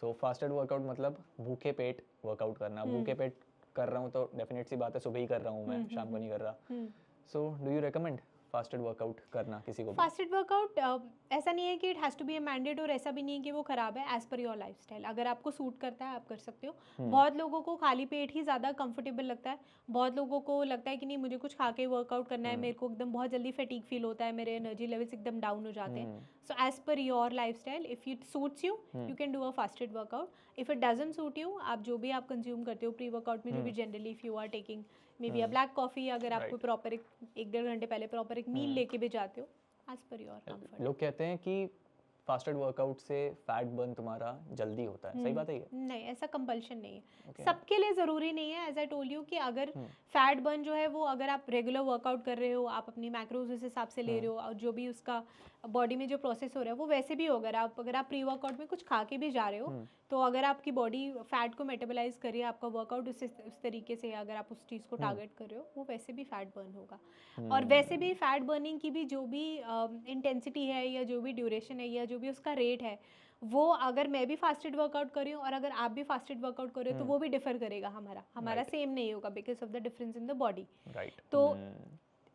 सो फास्टेड वर्कआउट मतलब भूखे पेट वर्कआउट करना। भूखे पेट कर रहा हूँ तो डेफिनेट सी बात है सुबह ही कर रहा हूँ मैं, शाम को नहीं कर रहा। So do you recommend fasted workout करना किसी को भी? फास्टेड वर्कआउट ऐसा नहीं है कि it has to be a mandate, और ऐसा भी नहीं है कि वो ख़राब है। एज़ पर योर लाइफस्टाइल, अगर आपको सूट करता है आप कर सकते हो। बहुत लोगों को खाली पेट ही ज़्यादा कंफर्टेबल लगता है। बहुत लोगों को लगता है कि नहीं मुझे कुछ खा के वर्कआउट करना है, मेरे को एकदम बहुत जल्दी फटीग फील होता है, मेरे एनर्जी लेवल्स एकदम डाउन हो जाते हैं। So as per your lifestyle, if it suits you, you can do a fasted workout. If it doesn't suit you, आप जो भी आप कंज्यूम करते हो प्री वर्कआउट में, जो भी generally if you are taking maybe a black coffee, अगर आपको प्रॉपर एक डेढ़ घंटे पहले प्रॉपर एक मील लेके भी जाते हो, एज पर योर कंफर्ट। लोग कहते हैं कि फास्टेड वर्कआउट से फैट बर्न तुम्हारा जल्दी होता है, सही बात है ये? नहीं, ऐसा कंपल्शन नहीं है। सबके लिए ज़रूरी नहीं है। एज आई टोल्ड यू कि अगर फैट बर्न जो है वो अगर आप रेगुलर वर्कआउट कर रहे हो, आप अपनी मैक्रोज उस हिसाब से ले रहे हो, और जो भी उसका बॉडी में जो प्रोसेस हो रहा है वो वैसे भी होगा। अगर आप प्री वर्कआउट में कुछ खा के भी जा रहे हो, तो अगर आपकी बॉडी फैट को मेटाबोलाइज कर रही है, आपका वर्कआउट उस तरीके से अगर आप उस चीज़ को टारगेट कर रहे हो, वो वैसे भी फैट बर्न होगा। और वैसे भी फैट बर्निंग की भी जो भी इंटेंसिटी है या जो भी ड्यूरेशन है या जो भी उसका रेट है, वो अगर मैं भी फास्टेड वर्कआउट कर रही हूँ और अगर आप भी फास्टेड वर्कआउट कर रहे हो, तो वो भी डिफर करेगा। हमारा सेम नहीं होगा because of the difference in the body. तो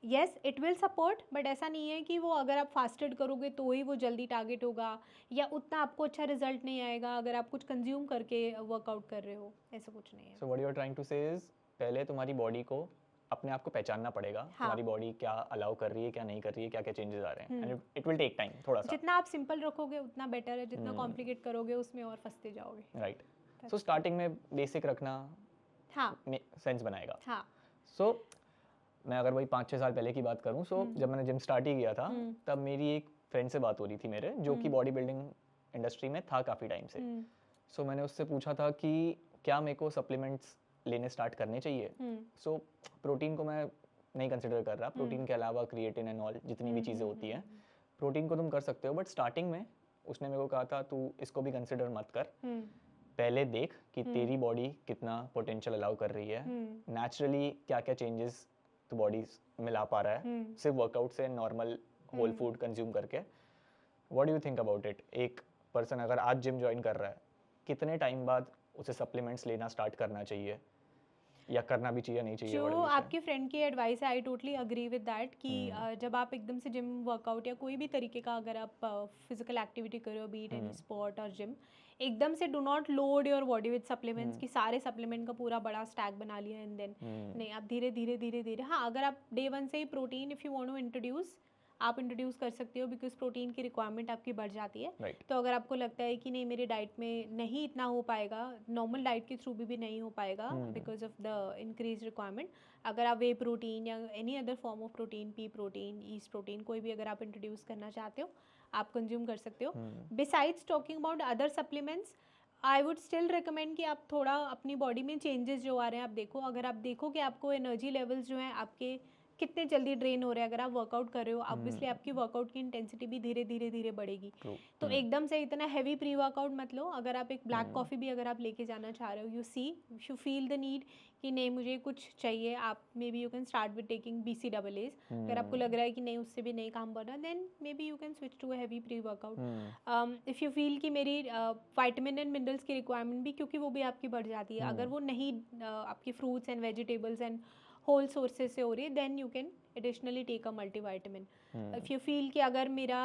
yes it will support, but ऐसा नहीं है कि वो अगर आप फास्टेड करोगे तो ही वो जल्दी टारगेट होगा या उतना आपको अच्छा रिजल्ट नहीं आएगा अगर आप कुछ कंज्यूम करके वर्कआउट कर रहे हो। ऐसा कुछ नहीं है। So what you are trying to say is, पहले तुम्हारी बॉडी को अपने आप को पहचानना पड़ेगा। तुम्हारी बॉडी क्या अलाउ कर रही है, क्या नहीं कर रही है, क्या क्या चेंजेस आ रहे हैं, and it will take time थोड़ा सा। जितना आप सिंपल रखोगे उतना बेटर है, जितना कॉम्प्लिकेट करोगे उसमें और फंसते जाओगे। राइट। सो स्टार्टिंग में बेसिक रखना सेंस बनाएगा। सो मैं अगर वही 5-6 साल पहले की बात करूँ, सो जब मैंने जिम स्टार्ट ही किया था तब मेरी एक फ्रेंड से बात हो रही थी मेरे, जो कि बॉडी बिल्डिंग इंडस्ट्री में था काफ़ी टाइम से। सो मैंने उससे पूछा था कि क्या मेरे को सप्लीमेंट्स लेने स्टार्ट करने चाहिए। सो प्रोटीन को मैं नहीं कंसिडर कर रहा, प्रोटीन के अलावा क्रिएटिन एंड ऑल जितनी भी चीज़ें होती हैं, प्रोटीन को तुम कर सकते हो, बट स्टार्टिंग में उसने मेरे को कहा था तू इसको भी कंसिडर मत कर, पहले देख कि तेरी बॉडी कितना पोटेंशियल अलाउ कर रही है, नेचुरली क्या क्या चेंजेस तो बॉडी में ला पा रहा है सिर्फ वर्कआउट से, नॉर्मल होल फूड कंज्यूम करके। What do you think about it? एक पर्सन अगर आज जिम ज्वाइन कर रहा है, कितने टाइम बाद उसे सप्लीमेंट्स लेना स्टार्ट करना चाहिए, या करना भी चाहिए नहीं चाहिए? जो आपके फ्रेंड की एडवाइस है, आई टोटली अग्री विद दैट कि जब आप एकदम से जिम वर्कआउट या कोई भी तरीके का अगर आप फिजिकल एक्टिविटी कर रहे हो, बीट एनी स्पोर्ट और जिम, एकदम से do not load your body with supplements कि सारे सप्लीमेंट का पूरा बड़ा स्टैक बना लिया एंड देन नहीं, आप धीरे धीरे धीरे धीरे, हाँ अगर आप डे 1 से ही protein if you want to introduce, आप इंट्रोड्यूस कर सकते हो, बिकॉज प्रोटीन की रिक्वायरमेंट आपकी बढ़ जाती है। तो अगर आपको लगता है कि नहीं मेरे डाइट में नहीं इतना हो पाएगा, नॉर्मल डाइट के थ्रू भी नहीं हो पाएगा because of the increase requirement, अगर आप वे प्रोटीन या any other form of protein, P protein, yeast protein, कोई भी अगर आप इंट्रोड्यूस करना चाहते हो, आप कंज्यूम कर सकते हो। Besides talking about other supplements, I would still recommend कि आप थोड़ा अपनी बॉडी में चेंजेस जो आ रहे हैं आप देखो। अगर आप देखो कि आपको एनर्जी लेवल्स जो हैं आपके कितने जल्दी ड्रेन हो रहे हैं, अगर आप वर्कआउट कर रहे हो, ऑब्वियसली आपकी वर्कआउट की इंटेंसिटी भी धीरे धीरे धीरे बढ़ेगी। तो एकदम से इतना हैवी प्री वर्कआउट मत लो। अगर आप एक ब्लैक कॉफ़ी भी अगर आप लेके जाना चाह रहे हो, यू फील द नीड कि नहीं मुझे कुछ चाहिए, आप may be you can start with taking BCAAs। अगर आपको लग रहा है कि नहीं उससे भी नहीं काम बढ़ रहा, then maybe you can switch to heavy pre workout. If you feel कि मेरी वाइटामिन एंड मिनरल्स की रिक्वायरमेंट भी, क्योंकि वो भी आपकी बढ़ जाती है, अगर वो नहीं आपकी fruits and vegetables and whole sources से हो रही है, then you can additionally take a multivitamin. If you feel कि अगर मेरा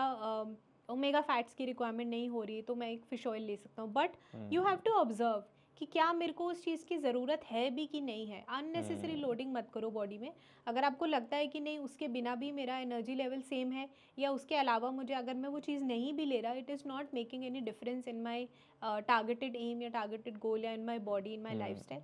ओमेगा फैट्स की रिक्वायरमेंट नहीं हो रही है तो मैं एक फिश ऑयल ले सकता हूँ, but you have to observe कि क्या मेरे को उस चीज़ की ज़रूरत है भी कि नहीं है। अननेसेसरी लोडिंग मत करो बॉडी में। अगर आपको लगता है कि नहीं उसके बिना भी मेरा एनर्जी लेवल सेम है, या उसके अलावा मुझे अगर मैं वो चीज़ नहीं भी ले रहा, it is not making any difference in my targeted aim या टारगेटेड गोल या in my body, in my lifestyle,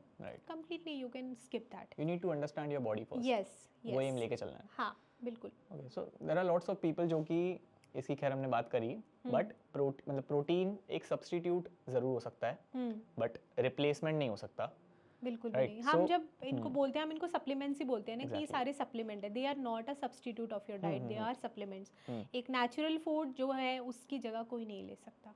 completely you can skip that. You need to understand your body first. Yes, वो एम लेके चलना है। हाँ बिल्कुल। Okay, so there are lots of people जो कि इसकी खैर हमने बात करी, बट मतलब प्रोटीन एक सब्स्टिट्यूट जरूर हो सकता है, बट रिप्लेसमेंट नहीं हो सकता। बिल्कुल भी नहीं। हम जब इनको बोलते हैं, हम इनको सप्लीमेंट्स ही बोलते हैं ना, कि ये सारे सप्लीमेंट है, they are not a substitute of your diet, they are supplements. एक नेचुरल फूड जो है उसकी जगह कोई नहीं ले सकता।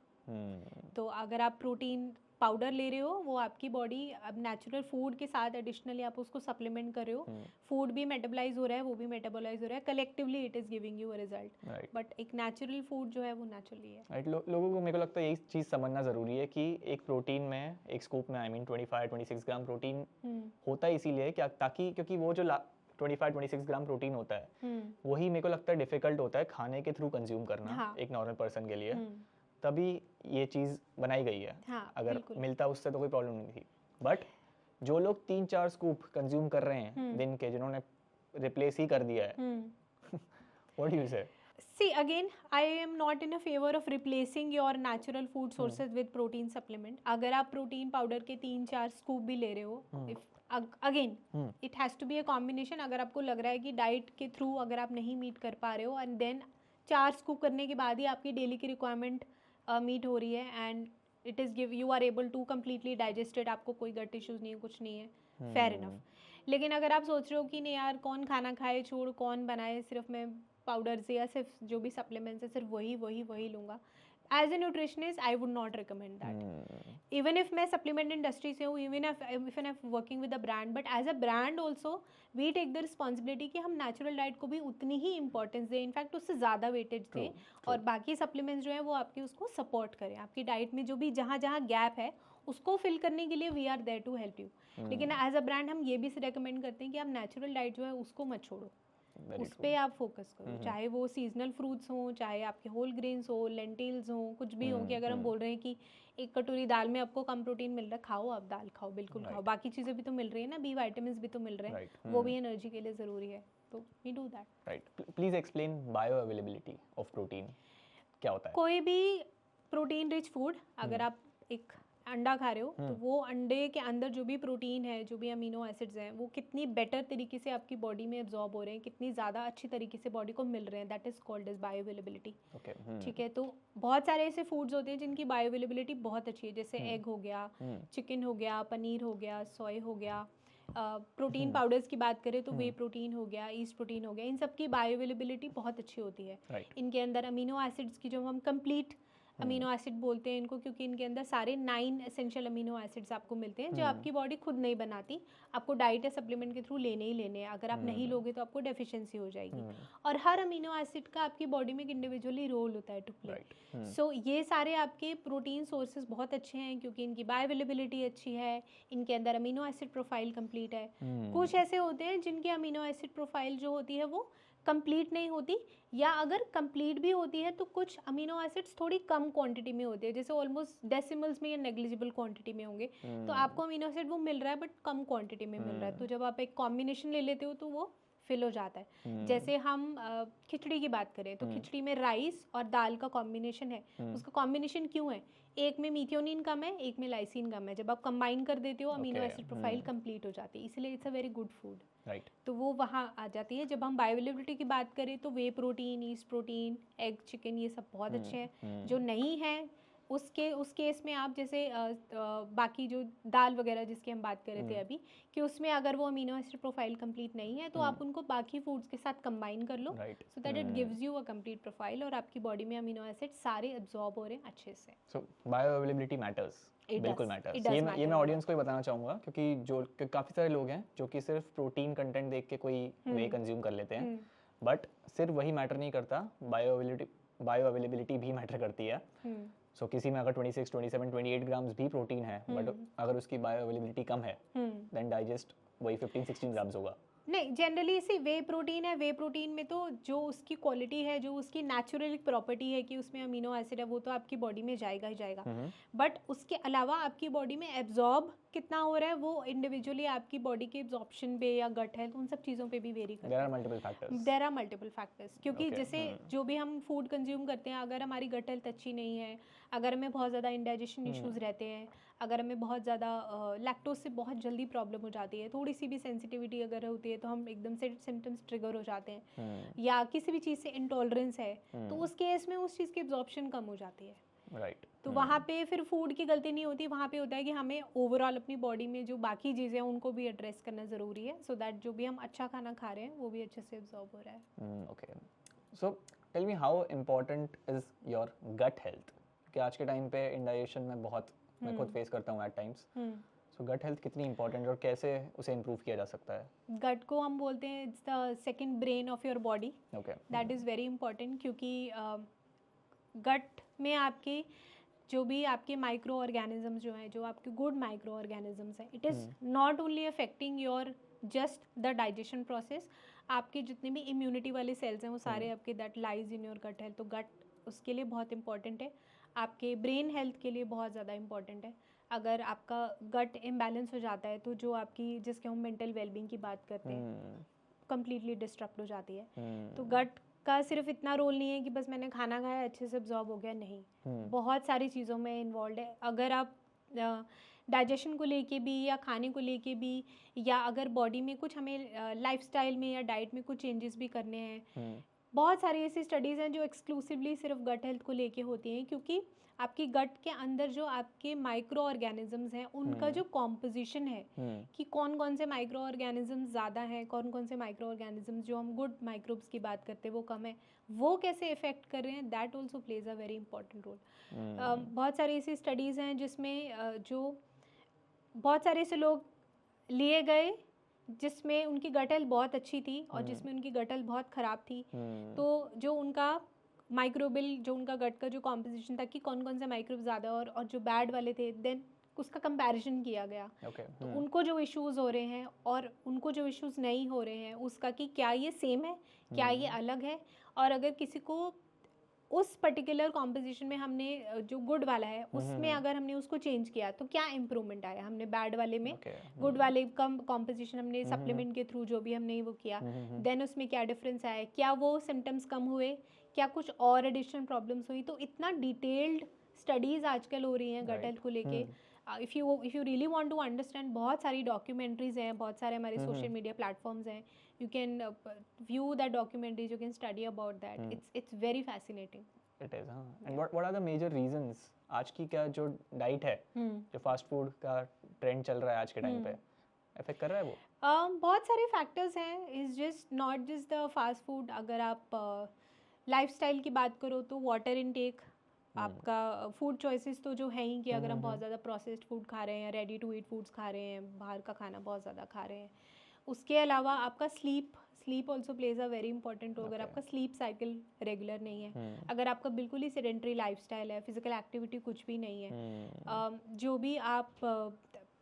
तो अगर आप प्रोटीन पाउडर ले रहे हो, वो आपकी बॉडी अब नेचुरल फूड के साथ एडिशनली आप उसको सप्लीमेंट कर रहे हो, फूड भी मेटाबोलाइज हो रहा है, वो भी मेटाबोलाइज हो रहा है, collectively it is giving you a result. But एक नेचुरल फूड जो है वो नेचुरली है। राइट, लोगों को मेरे को लगता है यही चीज़ समझना ज़रूरी है कि एक प्रोटीन में, एक स्कूप में, आई मीन 25-26 ग्राम प्रोटीन होता है इसीलिए क्या, ताकि क्योंकि वो जो 25-26 ग्राम प्रोटीन होता है वही मेरे को लगता है डिफिकल्ट होता है खाने के थ्रू कंज्यूम करना एक नॉर्मल पर्सन के लिए, तभी ये चीज़ बनाई गई है। अगर मिलता उससे तो कोई प्रॉब्लम नहीं थी। बट जो लोग 3-4 स्कूप कंज्यूम कर रहे हैं दिन के, जिन्होंने रिप्लेस ही कर दिया है, व्हाट डू यू से? See, again, I am not in a favor of replacing your natural food sources with protein supplement. अगर आप प्रोटीन पाउडर के 3-4 स्कूप भी ले रहे हो, again it has to be a combination. अगर आपको लग रहा है कि डाइट के थ्रू अगर आप नहीं मीट कर पा रहे हो, एंड देन 4 स्कूप करने के बाद ही आपकी डेली की रिक्वायरमेंट मीट हो रही है, and it is give you are able to completely digested, आपको कोई गट इश्यूज़ नहीं है, कुछ नहीं है, फेयर इनफ। लेकिन अगर आप सोच रहे हो कि नहीं यार कौन खाना खाए, छोड़ कौन बनाए, सिर्फ मैं पाउडर से या सिर्फ जो भी सप्लीमेंट्स है सिर्फ वही लूँगा, as a nutritionist I would not recommend that. Even if मैं सप्लीमेंट इंडस्ट्री से हूँ, even if I working with a brand, but as a brand also we take the responsibility कि हम नेचुरल डाइट को भी उतनी ही इंपॉर्टेंस दें, इनफैक्ट उससे ज़्यादा वेटेज दें, और बाकी सप्लीमेंट्स जो है वो आपकी उसको सपोर्ट करें। आपकी डाइट में जो भी जहाँ गैप है उसको फिल करने के लिए we are there to help you. लेकिन एज अ ब्रांड हम ये भी रेकमेंड करते हैं कि आप नेचुरल डाइट जो है उसको मत छोड़ो, उस पर आप फोकस करो, चाहे वो सीजनल फ्रूट्स हों, चाहे आपके होल ग्रेन्स हो, लेंटिल्स हों, कुछ भी हो। कि अगर हम बोल रहे हैं कि एक कटोरी दाल में आपको कम प्रोटीन मिल रहा है, खाओ, आप दाल खाओ, बिल्कुल खाओ, बाकी चीज़ें भी तो मिल रही है ना, बी विटामिन्स भी तो मिल रहे हैं, वो भी एनर्जी के लिए ज़रूरी है, तो we do that. Right, please explain bioavailability of protein क्या होता है? कोई भी प्रोटीन रिच फूड, अगर आप एक अंडा खा रहे हो तो वो अंडे के अंदर जो भी प्रोटीन है, जो भी अमीनो एसिड्स हैं, वो कितनी बेटर तरीके से आपकी बॉडी में एब्जॉर्ब हो रहे हैं, कितनी ज़्यादा अच्छी तरीके से बॉडी को मिल रहे हैं, that is called as bioavailability. ठीक है, तो बहुत सारे ऐसे फूड्स होते हैं जिनकी बायो अवेलेबिलिटी बहुत अच्छी है, जैसे एग हो गया, चिकन हो गया, पनीर हो गया, सोया हो गया। प्रोटीन पाउडर्स की बात करें तो वे प्रोटीन हो गया, ईस्ट प्रोटीन हो गया, इन सब की बायो अवेलेबिलिटी बहुत अच्छी होती है। इनके अंदर अमीनो एसिड्स की जो हम कंप्लीट अमीनो एसिड बोलते हैं इनको, क्योंकि इनके अंदर सारे 9 एसेंशियल अमीनो एसिड्स आपको मिलते हैं जो आपकी बॉडी खुद नहीं बनाती, आपको डाइट या सप्लीमेंट के थ्रू लेने ही लेने हैं। अगर आप नहीं लोगे तो आपको डेफिशिएंसी हो जाएगी। और हर अमीनो एसिड का आपकी बॉडी में एक इंडिविजुअली रोल होता है टू प्ले। सो ये सारे आपके प्रोटीन सोर्सेज बहुत अच्छे हैं क्योंकि इनकी बायो अवेलेबिलिटी अच्छी है, इनके अंदर अमीनो एसिड प्रोफाइल कंप्लीट है। कुछ ऐसे होते हैं जिनकी अमीनो एसिड प्रोफाइल जो होती है वो कंप्लीट नहीं होती, या अगर कंप्लीट भी होती है तो कुछ अमीनो एसिड्स थोड़ी कम क्वांटिटी में होते हैं, जैसे ऑलमोस्ट डेसिमल्स में या नेग्लिजिबल क्वांटिटी में होंगे। तो आपको अमीनो एसिड वो मिल रहा है बट कम क्वांटिटी में मिल रहा है, तो जब आप एक कॉम्बिनेशन ले लेते हो तो वो फिल हो जाता है। जैसे हम खिचड़ी की बात करें तो खिचड़ी में राइस और दाल का कॉम्बिनेशन है। उसका कॉम्बिनेशन क्यों है? एक में मीथियोनिन कम है, एक में लाइसिन कम है। जब आप कंबाइन कर देते हो अमीनो एसिड प्रोफाइल कंप्लीट हो जाती है, इसलिए it's a very good food. Right, तो वो वहाँ आ जाती है। जब हम बायोअवेलेबिलिटी की बात करें तो whey protein, yeast protein, egg, chicken, ये सब बहुत अच्छे हैं। जो नहीं है उस केस में आप जैसे बाकी जो दाल वगैरह जिसकी हम बात कर रहे थे अभी, कि उसमें अगर वो अमीनो एसिड प्रोफाइल कंप्लीट नहीं है तो आप उनको बाकी फूड्स के साथ कंबाइन कर लो, so that it gives you a complete profile और आपकी बॉडी में अमीनो एसिड सारे एब्जॉर्ब हो रहे हैं अच्छे से। सो बायो अवेलेबिलिटी मैटर्स, बिल्कुल मैटर्स। ये मैं ऑडियंस को ही बताना चाहूँगा क्योंकि जो काफ़ी सारे लोग हैं जो कि सिर्फ प्रोटीन कंटेंट देख के कोई वे कंज्यूम कर लेते हैं, बट सिर्फ वही मैटर नहीं करता, बायो अवेलेबिलिटी भी मैटर करती है। सो किसी में अगर 26, 27, 28 ग्राम्स भी प्रोटीन है बट अगर उसकी बायो अवेलेबिलिटी कम है देन डाइजेस्ट वही 15, 16 ग्राम्स होगा। नहीं, जनरली इसी वे प्रोटीन है, वे प्रोटीन में तो जो उसकी क्वालिटी है, जो उसकी नेचुरल प्रॉपर्टी है कि उसमें अमीनो एसिड है, वो तो आपकी बॉडी में जाएगा ही जाएगा। बट उसके अलावा आपकी बॉडी में एब्जॉर्ब कितना हो रहा है वो इंडिविजुअली आपकी बॉडी के एब्जॉर्प्शन पे या गट हेल्थ, उन सब चीज़ों पे भी वेरी करता है। देयर आर मल्टीपल फैक्टर्स क्योंकि जैसे जो भी हम फूड कंज्यूम करते हैं, अगर हमारी गट हेल्थ अच्छी नहीं है, अगर हमें बहुत ज़्यादा इंडाइजेशन इश्यूज़ रहते हैं, अगर हमें बहुत ज़्यादा लैक्टोज से बहुत जल्दी प्रॉब्लम हो जाती है, थोड़ी सी भी सेंसिटिविटी अगर होती है तो हम एकदम से सिम्टम्स ट्रिगर हो जाते हैं, या किसी भी चीज़ से इंटॉलरेंस है, तो उस केस में उस चीज़ की एब्जॉर्प्शन कम हो जाती है। राइट, तो वहाँ पे फिर फूड की गलती नहीं होती, वहाँ पे होता है कि हमें ओवरऑल अपनी बॉडी में जो बाकी चीज़ें हैं उनको भी एड्रेस करना ज़रूरी है, सो दैट जो भी हम अच्छा खाना खा रहे हैं वो भी अच्छे से एब्जॉर्ब हो रहा है। Okay, so tell me how important is your gut health? कि आज के टाइम पे इंडाइजेशन में बहुत मैं खुद फेस करता हूँ एट टाइम्स। सो गट हेल्थ कितनी इंपॉर्टेंट है और कैसे उसे इम्प्रूव किया जा सकता है? गट को हम बोलते हैं it's the second brain of your body. Okay, that is very important क्योंकि गट में आपके जो भी आपके माइक्रो ऑर्गेनिजम्स जो हैं, जो आपके गुड माइक्रो ऑर्गेनिजम्स हैं, it is not only affecting your just the digestion process, आपके जितने भी इम्यूनिटी वाले सेल्स हैं वो सारे आपके that lies in your gut health. तो गट उसके लिए बहुत इंपॉर्टेंट है, आपके ब्रेन हेल्थ के लिए बहुत ज़्यादा इंपॉर्टेंट है। अगर आपका गट इम्बैलेंस हो जाता है तो जो आपकी जिसके हम मेंटल वेलबींग की बात करते हैं कम्प्लीटली डिस्टर्ब हो जाती है। तो गट का सिर्फ इतना रोल नहीं है कि बस मैंने खाना खाया अच्छे से एब्जॉर्ब हो गया, नहीं, बहुत सारी चीज़ों में इन्वॉल्व है। अगर आप डाइजेशन को लेके भी या खाने को लेके भी, या अगर बॉडी में कुछ हमें लाइफस्टाइल में या डाइट में कुछ चेंजेस भी करने हैं, बहुत सारी ऐसी स्टडीज़ हैं जो एक्सक्लूसिवली सिर्फ गट हेल्थ को लेके होती हैं, क्योंकि आपकी गट के अंदर जो आपके माइक्रो ऑर्गेनिजम्स हैं उनका जो कॉम्पोजिशन है कि कौन कौन से माइक्रो ऑर्गेनिजम्स ज़्यादा हैं, कौन कौन से माइक्रो ऑर्गेनिजम्स जो हम गुड माइक्रोब्स की बात करते हैं वो कम है, वो कैसे इफेक्ट कर रहे हैं, that also plays a very important role. बहुत सारी ऐसी स्टडीज़ हैं जिसमें जो बहुत सारे ऐसे लोग लिए गए जिसमें उनकी गट हेल्थ बहुत अच्छी थी और जिसमें उनकी गट हेल्थ बहुत ख़राब थी। तो जो उनका माइक्रोबिल, जो उनका गट का जो कॉम्पोजिशन था कि कौन कौन से माइक्रोब ज़्यादा और जो बैड वाले थे, देन उसका कंपैरिजन किया गया। तो उनको जो इश्यूज़ हो रहे हैं और उनको जो इश्यूज़ नहीं हो रहे हैं उसका कि क्या ये सेम है, क्या ये अलग है, और अगर किसी को उस पर्टिकुलर कॉम्पोजिशन में हमने जो गुड वाला है उसमें अगर हमने उसको चेंज किया तो क्या इम्प्रूवमेंट आया, हमने बैड वाले में गुड वाले कम कॉम्पोजिशन हमने सप्लीमेंट के थ्रू जो भी हमने वो किया, देन उसमें क्या डिफरेंस आया, क्या वो सिम्टम्स कम हुए, क्या कुछ और एडिशनल प्रॉब्लम्स हुई। तो इतना डिटेल्ड स्टडीज़ आजकल हो रही हैं गट हेल्थ को लेके। If you really want to understand, बहुत सारी डॉक्यूमेंट्रीज हैं, बहुत सारे हमारे सोशल मीडिया प्लेटफॉर्म्स हैं, you can view that documentaries, you can study about that, it's very fascinating. It is. हाँ. And what are the major reasons आज की क्या जो डाइट है, जो फास्ट फूड का ट्रेंड चल रहा है आज के टाइम पे, इफेक्ट कर रहा है वो? बहुत सारे फैक्टर्स हैं. Is just not just the fast food. अगर आप लाइफस्टाइल की बात करो तो वाटर इनटेक, आपका फूड चॉइसेस तो जो है ही कि अगर हम बहुत ज़्यादा प्रोसेस्ड फूड खा रहे हैं या रेडी टू ईट फूड्स खा रहे हैं, बाहर का खाना बहुत ज़्यादा खा रहे हैं. उसके अलावा आपका sleep also plays a very important role. अगर आपका स्लीप साइकिल रेगुलर नहीं है, अगर आपका बिल्कुल ही सेडेंटरी लाइफस्टाइल है, फिजिकल एक्टिविटी कुछ भी नहीं है, जो भी आप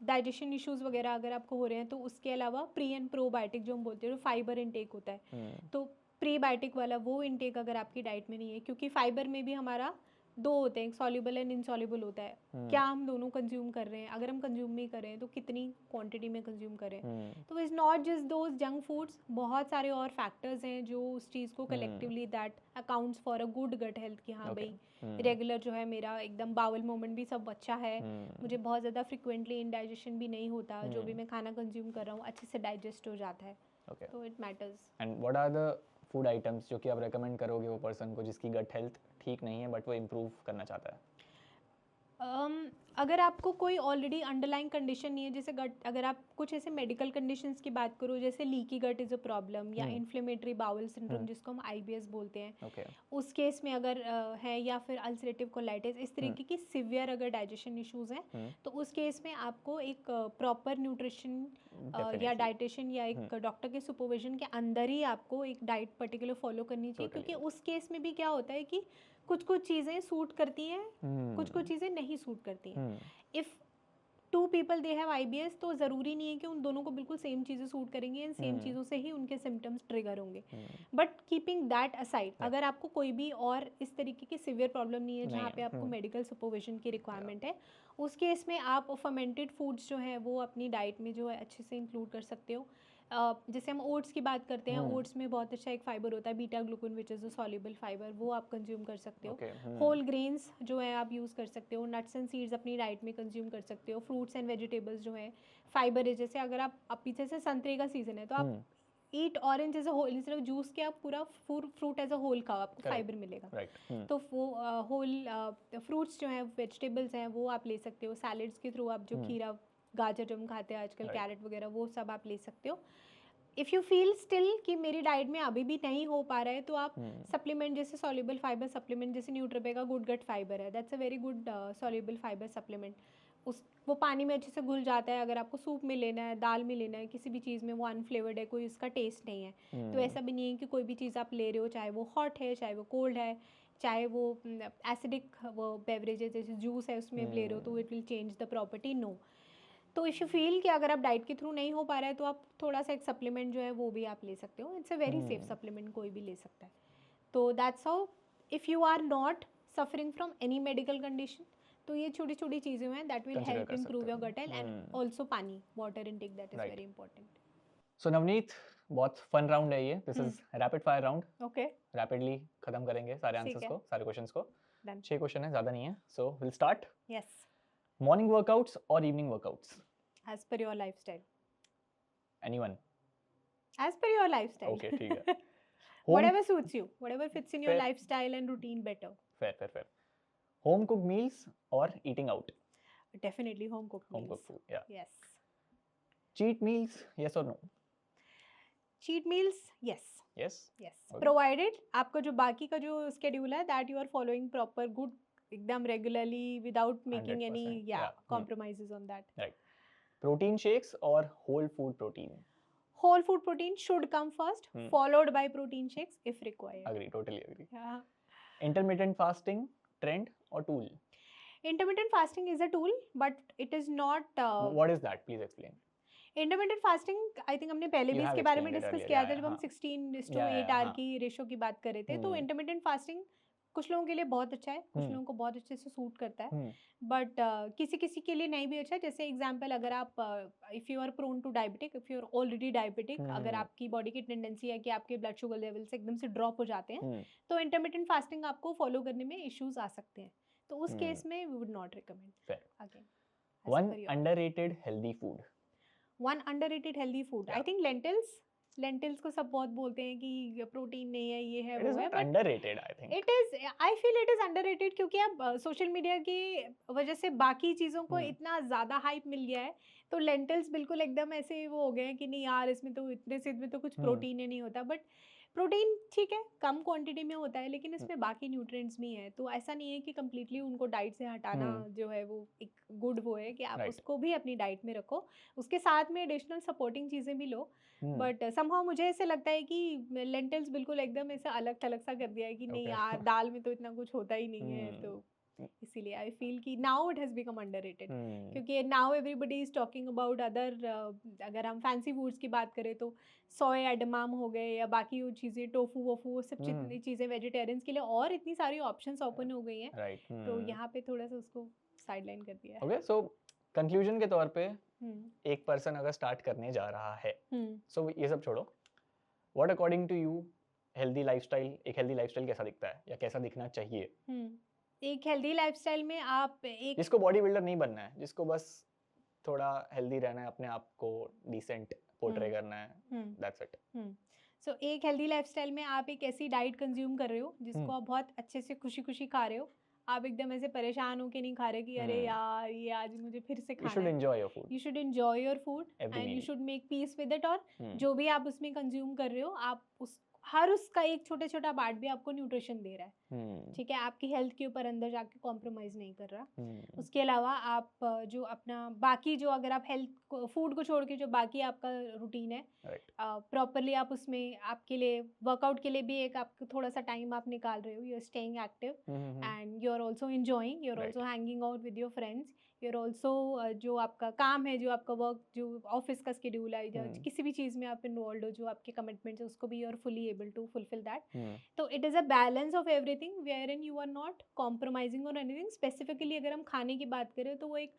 डाइजेशन इश्यूज वगैरह अगर आपको हो रहे हैं, तो उसके अलावा प्री एंड प्रोबायोटिक जो हम बोलते हैं, जो फाइबर इनटेक होता है, तो प्रीबायोटिक वाला वो इनटेक अगर आपकी डाइट में नहीं है, क्योंकि फाइबर में भी हमारा दो होते हैं, सॉल्युबल एंड इनसॉल्युबल होता है. क्या हम दोनों कंज्यूम कर रहे हैं, अगर हम कंज्यूम नहीं कर रहे हैं तो कितनी क्वांटिटी में कंज्यूम करें. तो it's not just those junk foods, बहुत सारे और फैक्टर्स हैं जो उस चीज़ को collectively that accounts for a good gut health. कि हाँ भाई, रेगुलर जो है मेरा एकदम बाउल मूवमेंट भी सब अच्छा है, मुझे बहुत ज़्यादा फ्रिक्वेंटली इंडाइजेशन भी नहीं होता, जो भी मैं खाना कंज्यूम कर रहा हूँ अच्छे से डाइजेस्ट हो जाता है. तो it matters. And what are the food items जो कि आप रेकमेंड करोगे वो पर्सन को जिसकी गट हेल्थ ठीक नहीं है बट वो इम्प्रूव करना चाहता है? अगर आपको कोई ऑलरेडी अंडरलाइंग कंडीशन नहीं है, जैसे गट, अगर आप कुछ ऐसे मेडिकल कंडीशंस की बात करो, जैसे leaky gut is a problem या इन्फ्लेमेटरी बाउल सिंड्रोम जिसको हम IBS बोलते हैं, उस केस में अगर है, या फिर अल्सरेटिव कोलाइटिस, इस तरीके की सिवियर अगर डाइजेशन इश्यूज हैं, तो उस केस में आपको एक प्रॉपर न्यूट्रिशन या डाइटिशियन या एक डॉक्टर के सुपरविजन के अंदर ही आपको एक डाइट पर्टिकुलर फॉलो करनी चाहिए. क्योंकि उस केस में भी क्या होता है कि कुछ चीज़ें सूट करती हैं, कुछ चीज़ें नहीं सूट करती हैं. If 2 people they have IBS, तो ज़रूरी नहीं है कि उन दोनों को बिल्कुल सेम चीज़ें सूट करेंगी एंड सेम चीज़ों से ही उनके सिम्टम्स ट्रिगर होंगे. बट कीपिंग दैट असाइड, अगर आपको कोई भी और इस तरीके की सिवियर प्रॉब्लम नहीं है जहाँ पे आपको मेडिकल सुपरविजन की रिक्वायरमेंट है, उस केस में आप फर्मेंटेड फूड्स जो हैं वो अपनी डाइट में जो है अच्छे से इंक्लूड कर सकते हो. जैसे हम ओट्स की बात करते हैं, ओट्स में बहुत अच्छा एक फाइबर होता है beta glucan, which is a soluble fibre, वो आप कंज्यूम कर सकते हो. होल ग्रेन्स जो है आप यूज़ कर सकते हो, नट्स एंड सीड्स अपनी डाइट में कंज्यूम कर सकते हो. फ्रूट्स एंड वेजिटेबल्स जो है फाइबर है, जैसे अगर आप पीछे से संतरे का सीजन है तो आप eat orange as a whole, instead of juice के आप पूरा फ्रूट एज अ होल खाओ, आपको फाइबर मिलेगा. तो वो होल फ्रूट्स जो हैं, वेजिटेबल्स हैं, वो आप ले सकते हो. सैलड्स के थ्रू आप जो खीरा गाजर जो हम खाते हैं आजकल, कैरेट वगैरह, वो सब आप ले सकते हो. इफ़ यू फील स्टिल कि मेरी डाइट में अभी भी नहीं हो पा रहा है, तो आप सप्लीमेंट जैसे सॉल्युबल फाइबर सप्लीमेंट, जैसे न्यूट्रोपे का गुड गट फाइबर है, that's a very good soluble fibre supplement. वो पानी में अच्छे से घुल जाता है. अगर आपको सूप में लेना है, दाल में लेना है, किसी भी चीज़ में, वो अनफ्लेवर्ड है, कोई इसका टेस्ट नहीं है, तो ऐसा भी नहीं है कि कोई भी चीज़ आप ले रहे हो, चाहे वो हॉट है, चाहे वो कोल्ड है, चाहे वो एसिडिक वो बेवरेजेस जैसे जूस है उसमें ले रहे हो, तो it will change the property. No. तो इफ़ यू फील कि अगर आप डाइट के थ्रू नहीं हो पा रहा है, तो आप थोड़ा सा एक सप्लीमेंट जो है वो भी आप ले सकते हो. It's a very safe supplement, कोई भी ले सकता है. तो that's how, if you are not suffering from any medical condition, तो ये छोटी छोटी चीज़ें हैं that will help improve your gut health. And also पानी, water intake, that is very important. So Navneet, बहुत फन राउंड है ये. This is rapid fire round. Okay, rapidly खत्म करेंगे सारे आंसर्स को, सारे क्वेश्चंस को. Done. 6 क्वेश्चन है, ज्यादा नहीं है. So will start. Yes. Morning workouts और evening workouts? As per your lifestyle. Anyone? As per your lifestyle. Okay, ठीक है. Whatever suits you, whatever fits in your lifestyle and routine better. Fair. Home cooked meals or eating out? Definitely home cooked meals. Home cooked food, yeah. Yes. Cheat meals, yes or no? Cheat meals, yes. Yes? Yes. Okay. Provided आपका जो बाकी का जो schedule है, that you are following proper good, एकदम regularly without making any compromises on that. Right. Protein shakes or whole food protein? Whole food protein should come first, followed by protein shakes if required. Agree, totally agree. Yeah. Intermittent fasting, trend or tool? Intermittent fasting is a tool, but it is not. What is that? Please explain. Intermittent fasting I think हमने पहले भी इसके बारे में डिस्कस किया था, जब हम 16:8 आवर की रेशो की बात कर रहे थे. तो इंटरमिटेंट फास्टिंग कुछ लोगों के लिए बहुत अच्छा है, कुछ लोगों को बहुत अच्छे से सूट करता है, बट किसी किसी के लिए नहीं भी अच्छा है. जैसे एग्जांपल, अगर आप if you are prone to diabetic, if you are already diabetic, अगर आपकी बॉडी की टेंडेंसी है कि आपके ब्लड शुगर लेवल्स एकदम से ड्रॉप हो जाते हैं, तो इंटरमिटेंट फास्टिंग आपको फॉलो करने में इश्यूज आ सकते हैं. तो उस केस में we would not recommend. Again one underrated healthy food. One underrated healthy food, I think lentils को सब बहुत बोलते हैं कि प्रोटीन नहीं है, ये है, वो है, but underrated I think I feel it is underrated, क्योंकि अब सोशल मीडिया की वजह से बाकी चीज़ों को इतना ज़्यादा हाइप मिल गया है, तो लेंटिल्स बिल्कुल एकदम ऐसे वो हो गए हैं कि नहीं यार, इसमें तो इतने से इसमें तो कुछ प्रोटीन ही नहीं होता। बट प्रोटीन ठीक है, कम क्वांटिटी में होता है, लेकिन इसमें बाकी न्यूट्रिएंट्स भी हैं, तो ऐसा नहीं है कि कम्प्लीटली उनको डाइट से हटाना जो है वो एक गुड वो है कि आप उसको भी अपनी डाइट में रखो, उसके साथ में एडिशनल सपोर्टिंग चीज़ें भी लो। बट समहाउ मुझे ऐसे लगता है कि लेंटिल्स बिल्कुल एकदम ऐसा अलग थलग सा कर दिया है कि नहीं यार, दाल में तो इतना कुछ होता ही नहीं है, तो इसीलिए आई फील कि now it has become underrated, क्योंकि now everybody is talking about other, अगर हम फैंसी फूड्स की बात करें तो सोया एडमाम हो गए या बाकी वो चीज़ें, टोफू वोफू, वो सब जितनी चीज़ें वेजिटेरियंस के लिए और इतनी सारी ऑप्शंस ओपन हो गई हैं, तो यहाँ पे थोड़ा सा उसको साइडलाइन कर दिया है। ओके, सो कंक्लूजन के तौर पे एक पर्सन अगर स्टार्ट करने जा रहा है, सो ये सब छोड़ो, what according to you healthy lifestyle, एक हेल्दी लाइफस्टाइल कैसा दिखता है या कैसा दिखना चाहिए? एक हेल्दी लाइफस्टाइल में आप एक, जिसको बॉडी बिल्डर नहीं बनना है, जिसको बस थोड़ा हेल्दी रहना है, अपने आप को डिसेंट पोर्ट्रे करना है, दैट्स इट। सो एक हेल्दी लाइफस्टाइल में आप एक ऐसी डाइट कंज्यूम कर रहे हो जिसको आप बहुत अच्छे से खुशी खुशी खा रहे हो, आप एकदम ऐसे परेशान होके नहीं खा रहे कि अरे यार ये आज मुझे फिर से खाना है। You should enjoy your food. You should enjoy your food Every and you meal. should make peace with it, और जो भी आप उसमें कंज्यूम कर रहे हो, आप उस हर उसका एक छोटा छोटा पार्ट भी आपको न्यूट्रिशन दे रहा है, ठीक है, आपकी हेल्थ के ऊपर अंदर जाके कॉम्प्रोमाइज़ नहीं कर रहा। उसके अलावा आप जो अपना बाकी जो, अगर आप हेल्थ फूड को छोड़ के जो बाकी आपका रूटीन है, प्रॉपरली आप उसमें आपके लिए वर्कआउट के लिए भी एक आपको थोड़ा सा टाइम आप निकाल रहे हो, you are staying active and you are also enjoying, you are also hanging out with your friends, you are also जो आपका काम है, जो आपका वर्क, जो ऑफिस का स्केड्यूल है, या किसी भी चीज़ में आप इन्वॉल्व हो, जो आपके कमिटमेंट्स है, उसको भी you are fully able to fulfil that. तो it is a balance of everything wherein you are not compromising on anything. Specifically अगर हम खाने की बात करें तो वो एक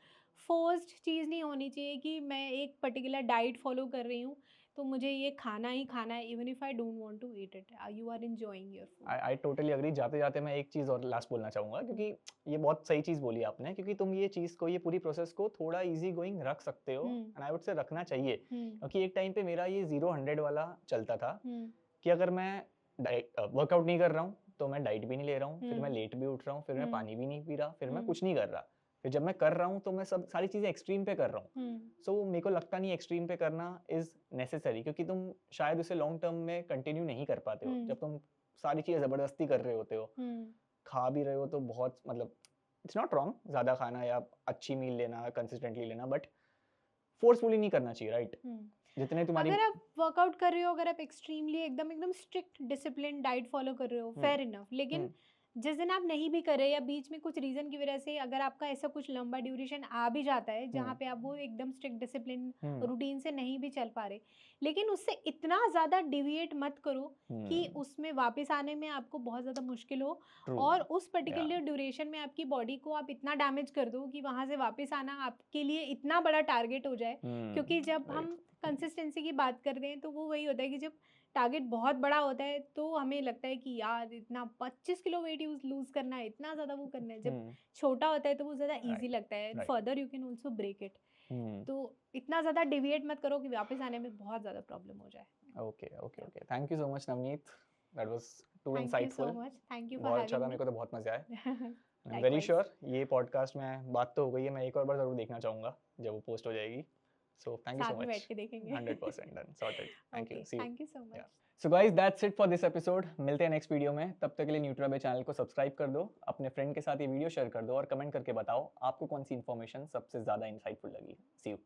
फोर्स्ड चीज़ नहीं होनी चाहिए कि मैं एक पर्टिकुलर डाइट फॉलो कर रही हूँ तो मुझे ये खाना ही खाना है, even if I don't want to eat it, you are enjoying your food. I totally agree. जाते जाते मैं एक चीज़ और लास्ट बोलना चाहूँगा, क्योंकि ये बहुत सही चीज़ बोली आपने, क्योंकि तुम ये चीज़ को, ये पूरी प्रोसेस को थोड़ा इजी गोइंग रख सकते हो, एंड आई वुड से रखना चाहिए, क्योंकि एक टाइम पे मेरा ये 0-100 वाला चलता था कि अगर मैं वर्कआउट नहीं कर रहा हूँ तो मैं डाइट भी नहीं ले रहा हूँ, फिर मैं लेट भी उठ रहा हूँ, फिर मैं पानी भी नहीं पी रहा, फिर मैं कुछ नहीं कर रहा, फिर जब मैं कर रहा हूँ तो मैं सब सारी चीज़ें एक्सट्रीम पे कर रहा हूँ। सो मेरे को लगता नहीं एक्सट्रीम पे करना इज नेसेसरी, क्योंकि तुम शायद उसे लॉन्ग टर्म में कंटिन्यू नहीं कर पाते हो। जब तुम सारी चीज़ें ज़बरदस्ती कर रहे होते हो, खा भी रहे हो, तो बहुत मतलब इट्स नॉट रॉन्ग ज़्यादा खाना या अच्छी मील लेना, कंसिस्टेंटली लेना, बट फोर्सफुली नहीं करना चाहिए, राइट? जितने तुम्हारी, अगर आप वर्कआउट कर रहे हो, अगर आप एक्सट्रीमली एकदम स्ट्रिक्ट डिसिप्लिन डाइट फॉलो कर रहे हो, फेयर इनफ, लेकिन जिस दिन आप नहीं भी कर रहे या बीच में कुछ रीजन की वजह से अगर आपका ऐसा कुछ लंबा ड्यूरेशन आ भी जाता है जहाँ पे आप वो एकदम स्ट्रिक्ट डिसिप्लिन रूटीन से नहीं भी चल पा रहे, लेकिन उससे इतना ज़्यादा डिविएट मत करो कि उसमें वापस आने में आपको बहुत ज़्यादा मुश्किल हो, और उस पर्टिकुलर ड्यूरेशन में आपकी बॉडी को आप इतना डैमेज कर दो कि वहाँ से वापस आना आपके लिए इतना बड़ा टारगेट हो जाए। क्योंकि जब हम कंसिस्टेंसी की बात करते हैं तो वो वही होता है कि जब टारगेट बहुत बड़ा होता है तो हमें लगता है कि यार इतना 25 किलो वेट लूज करना है, इतना ज़्यादा वो करना है। जब छोटा होता है तो वो ज़्यादा इजी लगता है, further you can also break it. तो इतना ज़्यादा डिविएट मत करो कि वापस आने में बहुत ज़्यादा प्रॉब्लम हो जाए। Okay okay okay, thank you so much Navneet, that was too insightful. Thank you बहुत अच्छा था, मेरे को तो बहुत मजा आया। आई एम वेरी श्योर ये पॉडकास्ट में बात तो हो गई है, मैं एक और बार जरूर देखना चाहूंगा जब वो पोस्ट हो जाएगी। So thank you so much. 100% done, sorted. Thank you. See you. Thank you so much. So guys, that's it for this episode. मिलते हैं नेक्स्ट वीडियो में, तब तक के लिए न्यूट्राबे चैनल को सब्सक्राइब कर दो, अपने फ्रेंड के साथ ये वीडियो शेयर कर दो और कमेंट करके बताओ आपको कौन सी इन्फॉर्मेशन सबसे ज़्यादा इंसाइटफुल लगी। See you.